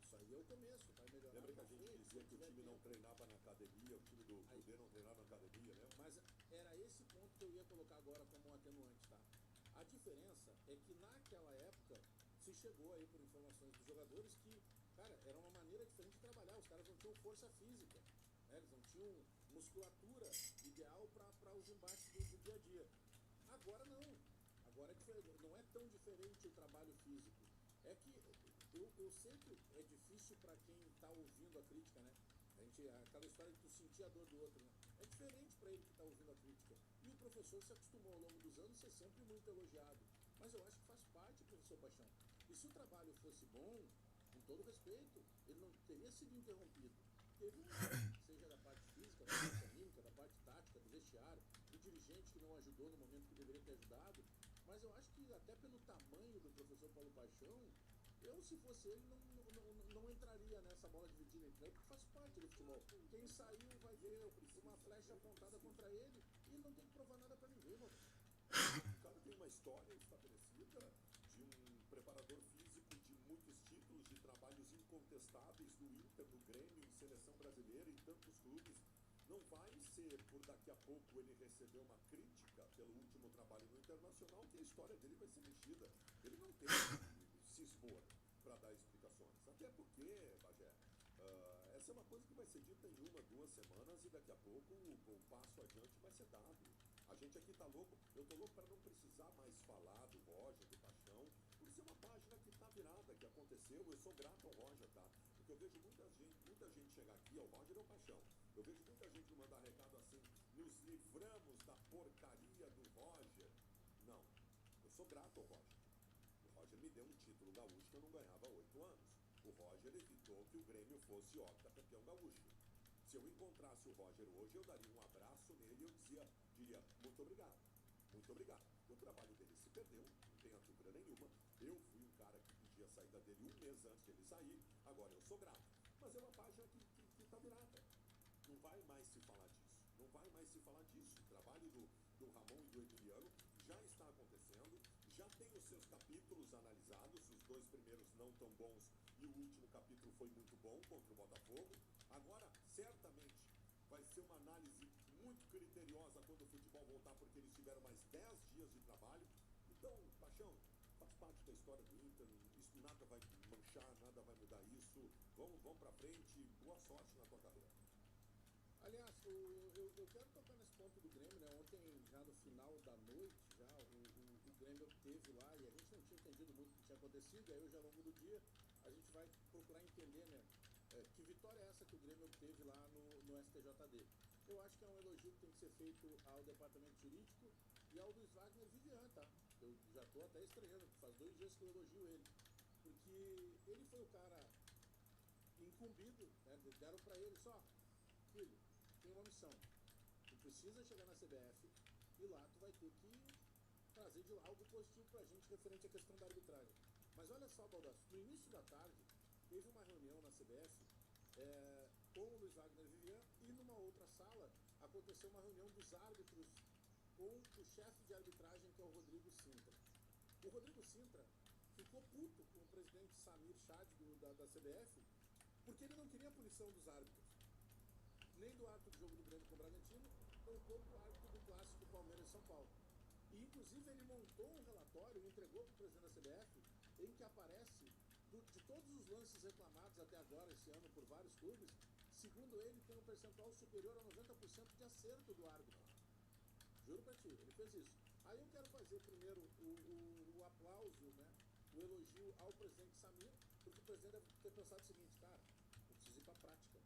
Isso aí é o começo, vai melhorar. Lembra que a gente dizia que o time não treinava na academia, o time do Cudê não treinava na academia, né? Mas era esse ponto que eu ia colocar agora como um atenuante, tá? A diferença é que naquela época se chegou aí por informações dos jogadores que, cara, era uma maneira diferente de trabalhar, os caras não tinham força física, né? Eles não tinham musculatura ideal para os embates do dia a dia. Agora não. Agora não é tão diferente o trabalho físico. É que eu sei que é difícil para quem está ouvindo a crítica, né? Aquela história de tu sentir a dor do outro, né? É diferente para ele que está ouvindo a crítica. E o professor se acostumou ao longo dos anos a ser sempre muito elogiado. Mas eu acho que faz parte, professor Paixão. E se o trabalho fosse bom, com todo respeito, ele não teria sido interrompido. Teve seja da parte física, da parte anímica, da parte tática, do vestiário, do dirigente que não ajudou no momento que deveria ter ajudado. Mas eu acho que até pelo tamanho do professor Paulo Paixão, eu, se fosse ele, não entraria nessa bola dividida entre ele, porque faz parte do futebol. Quem saiu vai ver uma flecha apontada contra ele e ele não tem que provar nada para ninguém, mano. O cara tem uma história estabelecida de um preparador físico de muitos títulos, de trabalhos incontestáveis do Inter, do Grêmio, em seleção brasileira, em tantos clubes. Não vai ser por daqui a pouco ele receber uma crítica pelo último trabalho no Internacional que a história dele vai ser mexida. Ele não tem que se expor para dar explicações. Até porque, Bagé, essa é uma coisa que vai ser dita em 1-2 semanas e daqui a pouco o passo adiante vai ser dado. A gente aqui tá louco, eu tô louco para não precisar mais falar do Roger, do Paixão, por ser uma página que tá virada, que aconteceu. Eu sou grato ao Roger, tá? Porque eu vejo muita gente chegar aqui, ao Roger ou Paixão. Eu vejo muita gente mandar recado assim, nos livramos da porcaria do Roger. Não, eu sou grato ao Roger. O Roger me deu um título gaúcho que eu não ganhava há 8 anos. O Roger evitou que o Grêmio fosse octacampeão gaúcho. Se eu encontrasse o Roger hoje, eu daria um abraço nele e eu diria, muito obrigado, muito obrigado. O trabalho dele se perdeu, não tenho dúvida nenhuma. Eu fui um cara que pedi a saída dele 1 mês antes de ele sair, agora eu sou grato. Mas é uma página que tá virada. Não vai mais se falar disso. Não vai mais se falar disso. O trabalho do Ramon e do Emiliano já está acontecendo, já tem os seus capítulos analisados, os 2 primeiros não tão bons e o último capítulo foi muito bom contra o Botafogo. Agora, certamente, vai ser uma análise muito criteriosa quando o futebol voltar, porque eles tiveram mais 10 dias de trabalho. Então, Paixão, faz parte da história do Inter, isso nada vai manchar, nada vai mudar isso. Vamos pra frente, boa sorte na tua carreira. Aliás, eu quero tocar nesse ponto do Grêmio, né? Ontem, já no final da noite, o Grêmio teve lá, e a gente não tinha entendido muito o que tinha acontecido, e aí hoje ao longo do dia a gente vai procurar entender, né? Que vitória é essa que o Grêmio obteve lá no STJD. Eu acho que é um elogio que tem que ser feito ao departamento jurídico e ao Luiz Wagner Vivian, tá? Eu já tô até estranhando, faz 2 dias que eu elogio ele, porque ele foi o cara incumbido, né? Deram pra ele só, filho, tem uma missão, tu precisa chegar na CBF e lá tu vai ter que trazer de lá algo positivo pra gente referente à questão da arbitragem. Mas olha só, Baldasso, no início da tarde, teve uma reunião na CBF com o Luiz Wagner Vivian e numa outra sala aconteceu uma reunião dos árbitros com o chefe de arbitragem, que é o Rodrigo Sintra. O Rodrigo Sintra ficou puto com o presidente Samir Chad da CBF, porque ele não queria a punição dos árbitros, nem do árbitro do jogo do Grêmio com o Bragantino, tampouco o árbitro do clássico do Palmeiras e São Paulo. E, inclusive, ele montou um relatório e entregou para o presidente da CBF, em que aparece, de todos os lances reclamados até agora, esse ano, por vários clubes, segundo ele, tem um percentual superior a 90% de acerto do árbitro. Juro pra ti, ele fez isso. Aí eu quero fazer primeiro o aplauso, né, o elogio ao presidente Samir, porque o presidente deve ter pensado o seguinte, cara, eu preciso ir pra prática,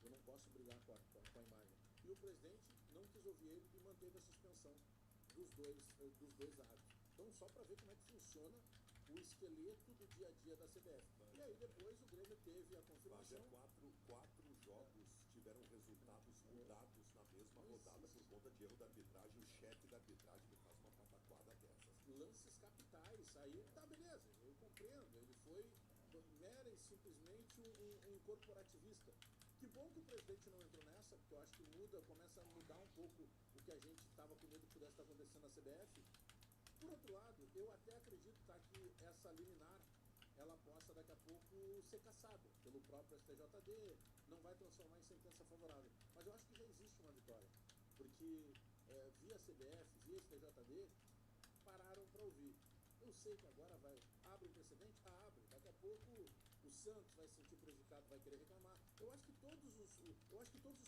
eu não posso brigar com a imagem. E o presidente não quis ouvir ele e manteve a suspensão dos dois árbitros. Então, só para ver como é que funciona o esqueleto do dia a dia da CBF. E aí depois o Grêmio teve a confirmação. Quatro jogos tiveram resultados mudados na mesma rodada por conta de erro da arbitragem. O chefe da arbitragem me faz uma pataquada dessas. Lances capitais. Aí tá, beleza, eu compreendo. Ele foi mera e simplesmente um corporativista. Que bom que o presidente não entrou nessa, porque eu acho que começa a mudar um pouco o que a gente estava com medo que pudesse estar acontecendo na CBF. Por outro lado, eu até acredito, tá, que essa liminar ela possa daqui a pouco ser cassada pelo próprio STJD, não vai transformar em sentença favorável. Mas eu acho que já existe uma vitória, porque via CBF, via STJD, pararam para ouvir. Eu sei que agora abre um precedente? Abre. Daqui a pouco o Santos vai se sentir prejudicado, vai querer reclamar. Eu acho que todos os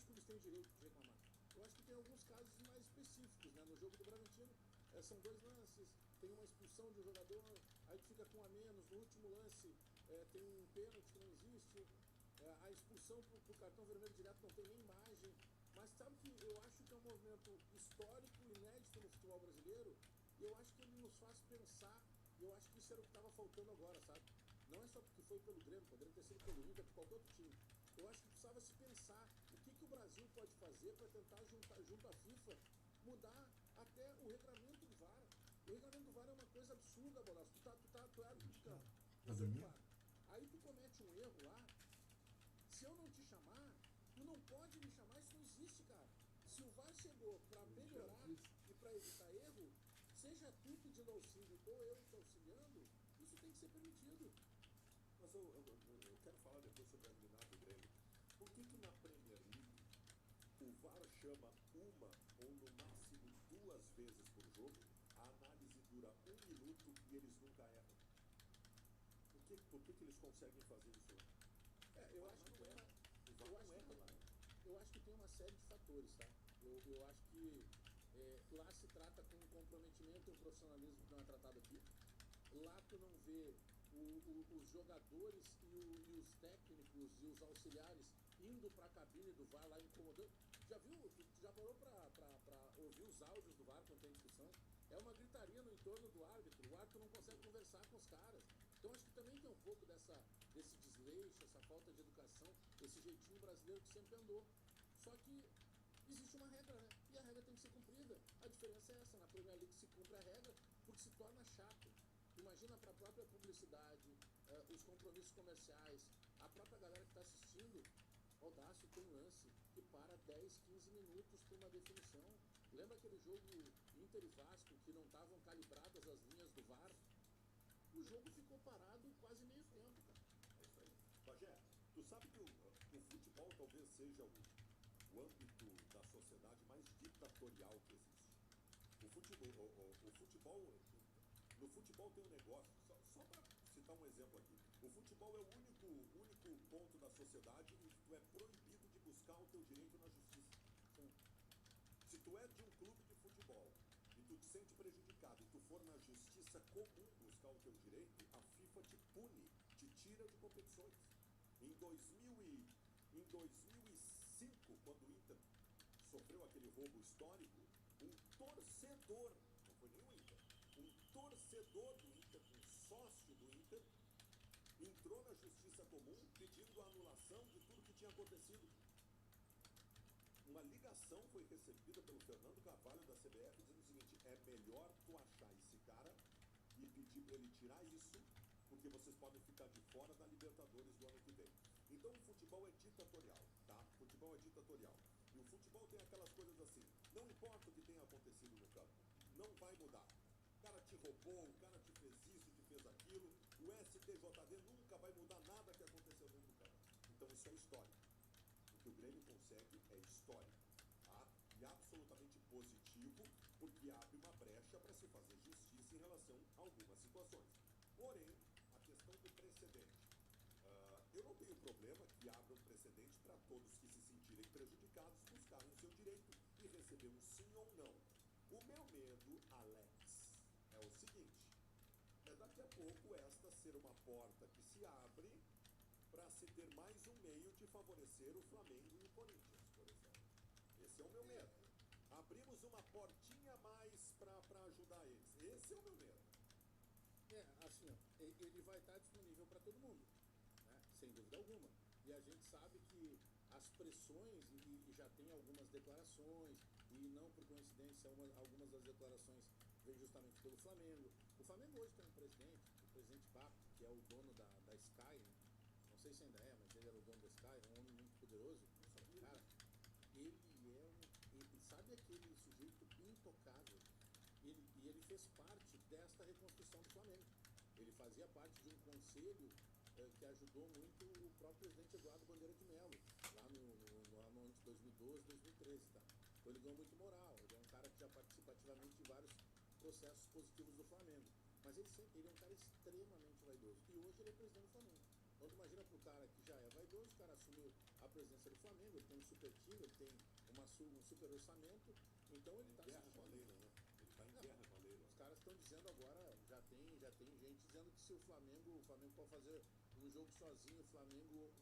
clubes têm direito de reclamar. Eu acho que tem alguns casos mais específicos, né? No jogo do Bragantino, são 2 lances, tem uma expulsão de um jogador, aí tu fica com um a menos, no último lance tem um pênalti que não existe, a expulsão pro cartão vermelho direto não tem nem imagem, mas sabe que eu acho que é um movimento histórico, inédito no futebol brasileiro, e eu acho que ele nos faz pensar, e eu acho que isso era o que estava faltando agora, sabe? Não é só porque foi pelo Grêmio, poderia ter sido pelo Inter, por qualquer outro time. Eu acho que precisava se pensar o que o Brasil pode fazer para tentar, junto à FIFA, mudar até o regulamento do VAR. O regulamento do VAR é uma coisa absurda, Bolas. Tu é árbitro de campo. Aí tu comete um erro lá. Se eu não te chamar, tu não pode me chamar, isso não existe, cara. Se o VAR chegou para melhorar e para evitar erro, seja tu pedindo auxílio ou eu te auxiliando, isso tem que ser permitido. Mas eu quero falar depois sobre a liminar do Grêmio. Por que na Premier League o VAR chama uma ou no máximo 2 vezes por jogo, a análise dura 1 minuto e eles nunca erram? Por que eles conseguem fazer isso lá? Eu acho que tem uma série de fatores, tá? Eu acho que lá se trata com um comprometimento e um profissionalismo que não é tratado aqui. Lá tu não vê os jogadores e os técnicos e os auxiliares indo para a cabine do VAR lá incomodando. Já viu? Já parou para ouvir os áudios do VAR quando tem discussão? É uma gritaria no entorno do árbitro. O árbitro não consegue conversar com os caras. Então acho que também tem um pouco desse desleixo, essa falta de educação, esse jeitinho brasileiro que sempre andou. Só que existe uma regra, né? E a regra tem que ser cumprida. A diferença é essa, na Premier League se cumpre a regra porque se torna chato. Imagina para a própria publicidade, os compromissos comerciais, a própria galera que está assistindo. Audácio tem lance que para 10, 15 minutos por uma definição. Lembra aquele jogo Inter e Vasco que não estavam calibradas as linhas do VAR? O jogo ficou parado quase meio tempo, cara. É isso aí. Bagé, tu sabe que o futebol talvez seja o âmbito da sociedade mais ditatorial que existe. No futebol tem um negócio, só para citar um exemplo aqui, o futebol é o único ponto da sociedade em que tu é proibido de buscar o teu direito na justiça. Sim. Se tu é de um clube de futebol e tu te sente prejudicado e tu for na justiça comum buscar o teu direito, a FIFA te pune, te tira de competições. Em 2005, quando o Inter sofreu aquele roubo histórico, um torcedor, não foi nem o Inter, um torcedor do Inter, um sócio do Inter, entrou na justiça comum pedindo a anulação de tudo que tinha acontecido. Uma ligação foi recebida pelo Fernando Carvalho da CBF dizendo o seguinte: é melhor tu achar esse cara e pedir para ele tirar isso, porque vocês podem ficar de fora da Libertadores do ano que vem. Então o futebol é ditatorial, tá? O futebol é ditatorial. E o futebol tem aquelas coisas assim, não importa o que tenha acontecido no campo, não vai mudar. O cara te roubou, o cara te fez isso, te fez aquilo, o STJD nunca vai mudar nada que aconteceu dentro do campo. Então isso é história. O que o Grêmio consegue é história, tá? E absolutamente positivo, porque abre uma brecha para se fazer justiça em relação a algumas situações. Porém, a questão do precedente. Eu não tenho problema que abra um precedente para todos que se sentirem prejudicados buscarem o seu direito e receber um sim ou não. O meu medo, Alex, é o seguinte: é daqui a pouco esta ser uma porta que se abre para se ter mais um meio de favorecer o Flamengo e o Corinthians, por exemplo. Esse é o meu medo. Abrimos uma portinha a mais para ajudar eles. Esse é o meu medo. Assim, ó, ele vai estar disponível para todo mundo, né? Sem dúvida alguma. E a gente sabe que as pressões, e já tem algumas declarações, e não por coincidência, algumas das declarações vêm justamente pelo Flamengo. O Flamengo hoje tem um presidente, o presidente Paco, que é o dono da Sky, né? Não sei se ainda é, mas ele era o dono da Sky, um homem muito poderoso. Cara, ele sabe aquele sujeito intocável? Ele fez parte desta reconstrução do Flamengo. Ele fazia parte de um conselho que ajudou muito o próprio presidente Eduardo Bandeira de Mello, lá no ano de 2012, 2013, tá? Então ele ganhou muito moral, ele é um cara que já participa ativamente de vários processos positivos do Flamengo. Mas ele é um cara extremamente vaidoso. E hoje ele é presidente do Flamengo. Então tu imagina pro cara que já é vaidoso, o cara assumiu a presidência do Flamengo, ele tem um super time, ele tem um super orçamento, então ele tá guerra com a Leila, né? Ele tá em guerra com a Leila. Os caras estão dizendo agora, já tem gente dizendo que se o Flamengo pode fazer um jogo sozinho, o Flamengo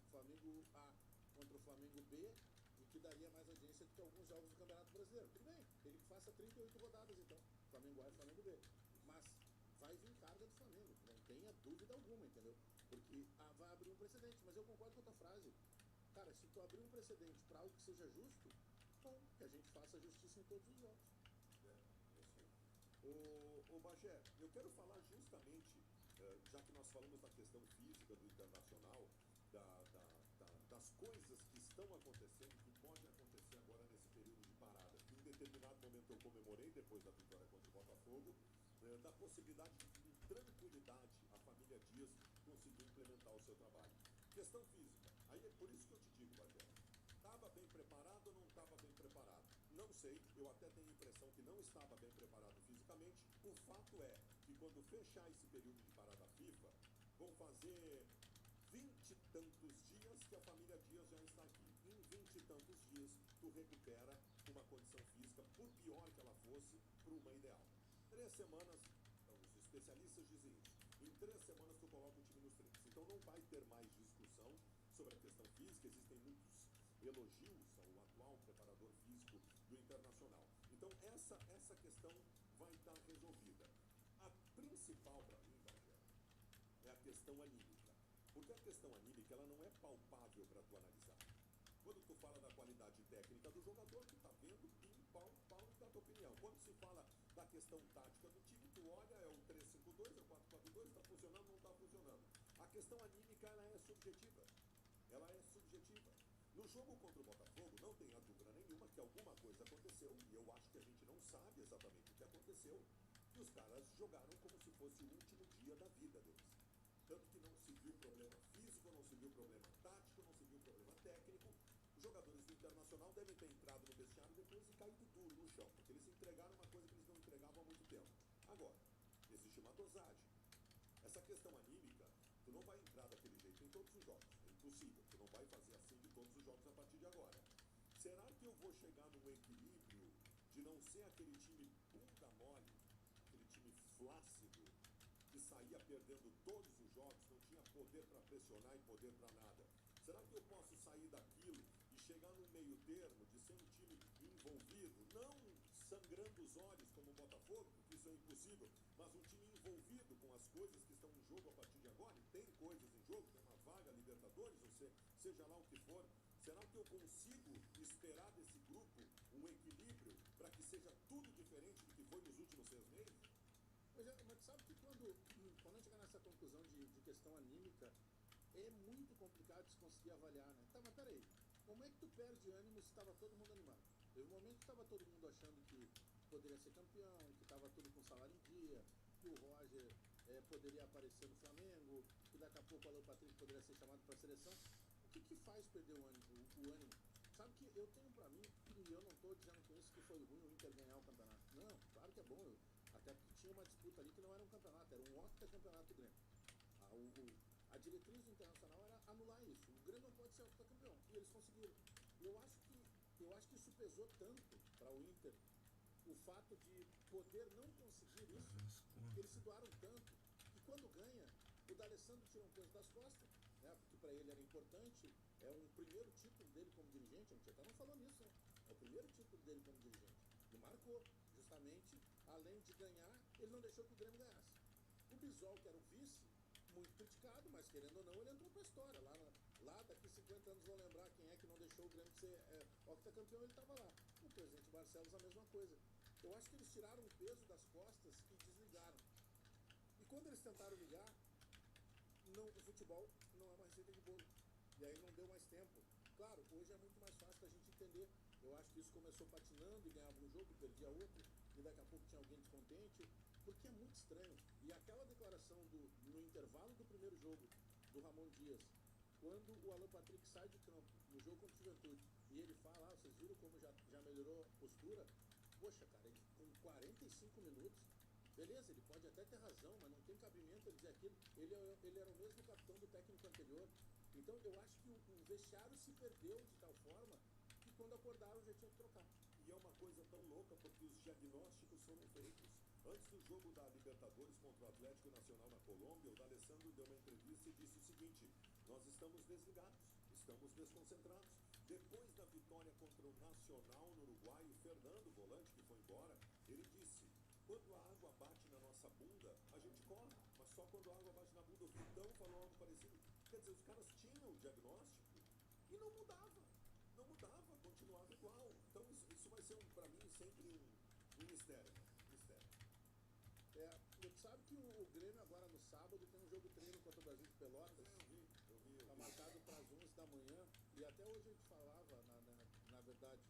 A contra o Flamengo B, e que daria mais audiência do que alguns jogos do Campeonato Brasileiro. Tudo bem, ele faça 38 rodadas então, Flamengo A e Flamengo B. Mas vai vir carga do Flamengo, não tenha dúvida alguma, entendeu? Porque vai abrir um precedente, mas eu concordo com a tua frase. Cara, se tu abrir um precedente para algo que seja justo, bom, que a gente faça justiça em todos os jogos. Ô Bagé, eu quero falar justamente, já que nós falamos da questão física do Internacional, das coisas que estão acontecendo, que podem acontecer agora nesse período de parada, que em determinado momento eu comemorei depois da vitória contra o Botafogo, da possibilidade de, com tranquilidade, a família Dias conseguir implementar o seu trabalho. Questão física, aí é por isso que eu te digo, Bagé, estava bem preparado ou não estava bem preparado? Não sei, eu até tenho a impressão que não estava bem preparado fisicamente. O fato é que quando fechar esse período de parada FIFA, vão fazer 20 e tantos dias que a família Dias já está aqui. Em 20 e tantos dias, tu recupera uma condição física, por pior que ela fosse, para uma ideal. 3 semanas, os especialistas dizem isso, em 3 semanas tu coloca o time nos treinos. Então não vai ter mais discussão sobre a questão física, existem muitos elogios ao atual preparador físico do Internacional. Então essa questão vai estar resolvida. A principal para mim, Bagé, é a questão anímica. Porque a questão anímica ela não é palpável para tu analisar. Quando tu fala da qualidade técnica do jogador, tu tá vendo pau e dá tua opinião. Quando se fala da questão tática do time, tu olha, é o 3-5-2, é o 4-4-2, está funcionando, não está funcionando. A questão anímica ela é subjetiva. Ela é subjetiva. No jogo contra o Botafogo, não tenha dúvida nenhuma que alguma coisa aconteceu, e eu acho que a gente não sabe exatamente o que aconteceu, e os caras jogaram como se fosse o último dia da vida deles. Tanto que não se viu problema físico, não se viu problema tático, não se viu problema técnico. Os jogadores do Internacional devem ter entrado no vestiário depois e caído duro no chão, porque eles entregaram uma coisa que eles não entregavam há muito tempo. Agora, existe uma dosagem. Essa questão anímica, tu não vai entrar daquele jeito em todos os jogos. É impossível. Tu não vai fazer assim de todos os jogos a partir de agora. Será que eu vou chegar num equilíbrio de não ser aquele time bunda mole, aquele time flácido, que saía perdendo todos os jogos, não tinha poder para pressionar e poder para nada? Será que eu posso sair daquilo e chegar num meio termo de ser um time envolvido, não sangrando os olhos como o Botafogo, porque isso é impossível, mas um time envolvido com as coisas que estão em jogo a partir de agora, e tem coisas em jogo, tem uma vaga Libertadores, ou seja lá o que for. Será que eu consigo esperar desse grupo um equilíbrio para que seja tudo diferente do que foi nos últimos 6 meses? Mas sabe que quando a gente chegar essa conclusão de questão anímica é muito complicado de se conseguir avaliar, né? Tá, mas peraí, como é que tu perde ânimo se estava todo mundo animado? Teve um momento que estava todo mundo achando que poderia ser campeão, que estava tudo com salário em dia, que o Roger poderia aparecer no Flamengo, que daqui a pouco o Alan Patrick poderia ser chamado para a seleção. O que faz perder o ânimo? Sabe que eu tenho para mim, e eu não estou dizendo com isso que foi ruim o Inter ganhar o campeonato. Não, claro que é bom, até porque tinha uma disputa ali que não era um campeonato, era um octacampeonato do Grêmio. A diretriz do Internacional era anular isso. O Grêmio não pode ser octacampeão. E eles conseguiram. Eu acho que isso pesou tanto para o Inter, o fato de poder não conseguir isso, que eles se doaram tanto, que quando ganha, o D'Alessandro tira um peso das costas, né? Porque para ele era importante, é um primeiro título dele como dirigente, a gente até não falou nisso, né? É o primeiro título dele como dirigente. E marcou, justamente, além de ganhar, ele não deixou que o Grêmio ganhasse. O Bisol, que era o vice, muito criticado, mas querendo ou não, ele entrou pra história. Lá daqui 50 anos vão lembrar quem é que não deixou o Grêmio ser octacampeão, ele estava lá. O presidente Barcelos, a mesma coisa. Eu acho que eles tiraram o peso das costas e desligaram. E quando eles tentaram ligar, o futebol não é uma receita de bolo. E aí não deu mais tempo. Claro, hoje é muito mais fácil a gente entender. Eu acho que isso começou patinando e ganhava um jogo, perdia outro, e daqui a pouco tinha alguém descontente, porque é muito estranho. E aquela declaração no intervalo do primeiro jogo, do Ramon Dias, quando o Alan Patrick sai de campo no jogo contra o Juventude, e ele fala, vocês viram como já melhorou a postura? Poxa, cara, ele com 45 minutos, beleza, ele pode até ter razão, mas não tem cabimento ele dizer aquilo. Ele era o mesmo capitão do técnico anterior. Então eu acho que o vestiário se perdeu de tal forma que quando acordaram já tinha que trocar. E é uma coisa tão louca porque os diagnósticos foram feitos. Antes do jogo da Libertadores contra o Atlético Nacional na Colômbia, o D'Alessandro deu uma entrevista e disse o seguinte: nós estamos desligados, estamos desconcentrados. Depois da vitória contra o Nacional no Uruguai, o Fernando, volante que foi embora, ele disse: quando a água bate na nossa bunda, a gente corre, mas só quando a água bate na bunda. O Vitão falou algo parecido. Quer dizer, os caras tinham o diagnóstico e não mudava, continuava igual. Então isso vai ser, para mim, sempre um mistério. Tu sabe que o Grêmio agora no sábado tem um jogo treino contra o Brasil de Pelotas. Eu vi. Está marcado para as 11 da manhã. E até hoje a gente falava, na verdade,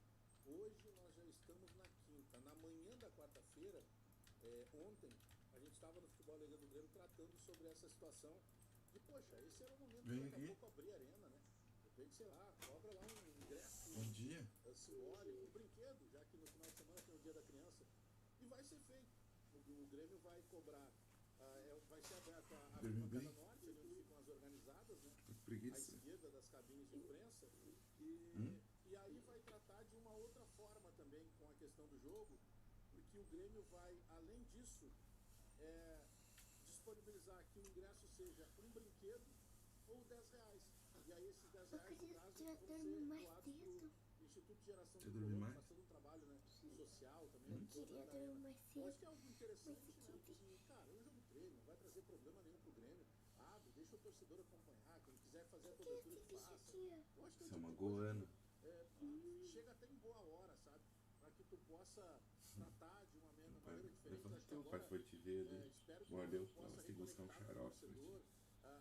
hoje nós já estamos na quinta. Na manhã da quarta-feira, ontem, a gente estava no Futebol Liga do Grêmio tratando sobre essa situação. E, poxa, esse era o momento de daqui a pouco abrir a arena, né? De repente, sei lá, cobra lá um ingresso. Bom dia. Simbólico, um brinquedo, já que no final de semana tem o Dia da Criança. E vai ser feito. O Grêmio vai cobrar, vai ser aberto a bancada norte, ali onde ficam as organizadas, né? À esquerda das cabines de imprensa. E aí vai tratar de uma outra forma também com a questão do jogo, porque o Grêmio vai, além disso, disponibilizar que o ingresso seja um brinquedo ou R$10. E aí esses R$10 no caso vão ser doados para o Instituto de Geração do Colombo, fazendo um trabalho, né, social também. Eu acho que é algo interessante, né? Porque, cara, é um jogo treino, não vai trazer problema nenhum pro Grêmio. Abre, deixa o torcedor acompanhar, quem quiser fazer a cobertura que faça. Eu acho que isso é uma goana. Chega até em boa hora, sabe? Para que tu possa tratar de uma maneira diferente. Acho que O pai agora, foi te ver ali, espero que mordeu, possa você buscar um reconectar com o xarope. torcedor,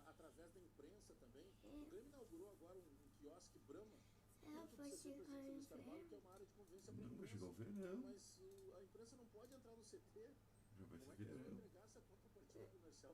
através da imprensa também. O Grêmio inaugurou agora um quiosque Brahma dentro do CT Presidente Luiz Carvalho, que é uma área de convivência para a Não, imprensa. chegou a ver, não. Mas a imprensa não pode entrar no CT. Já vai Como se é que eles vão virando. entregar essa contrapartida comercial?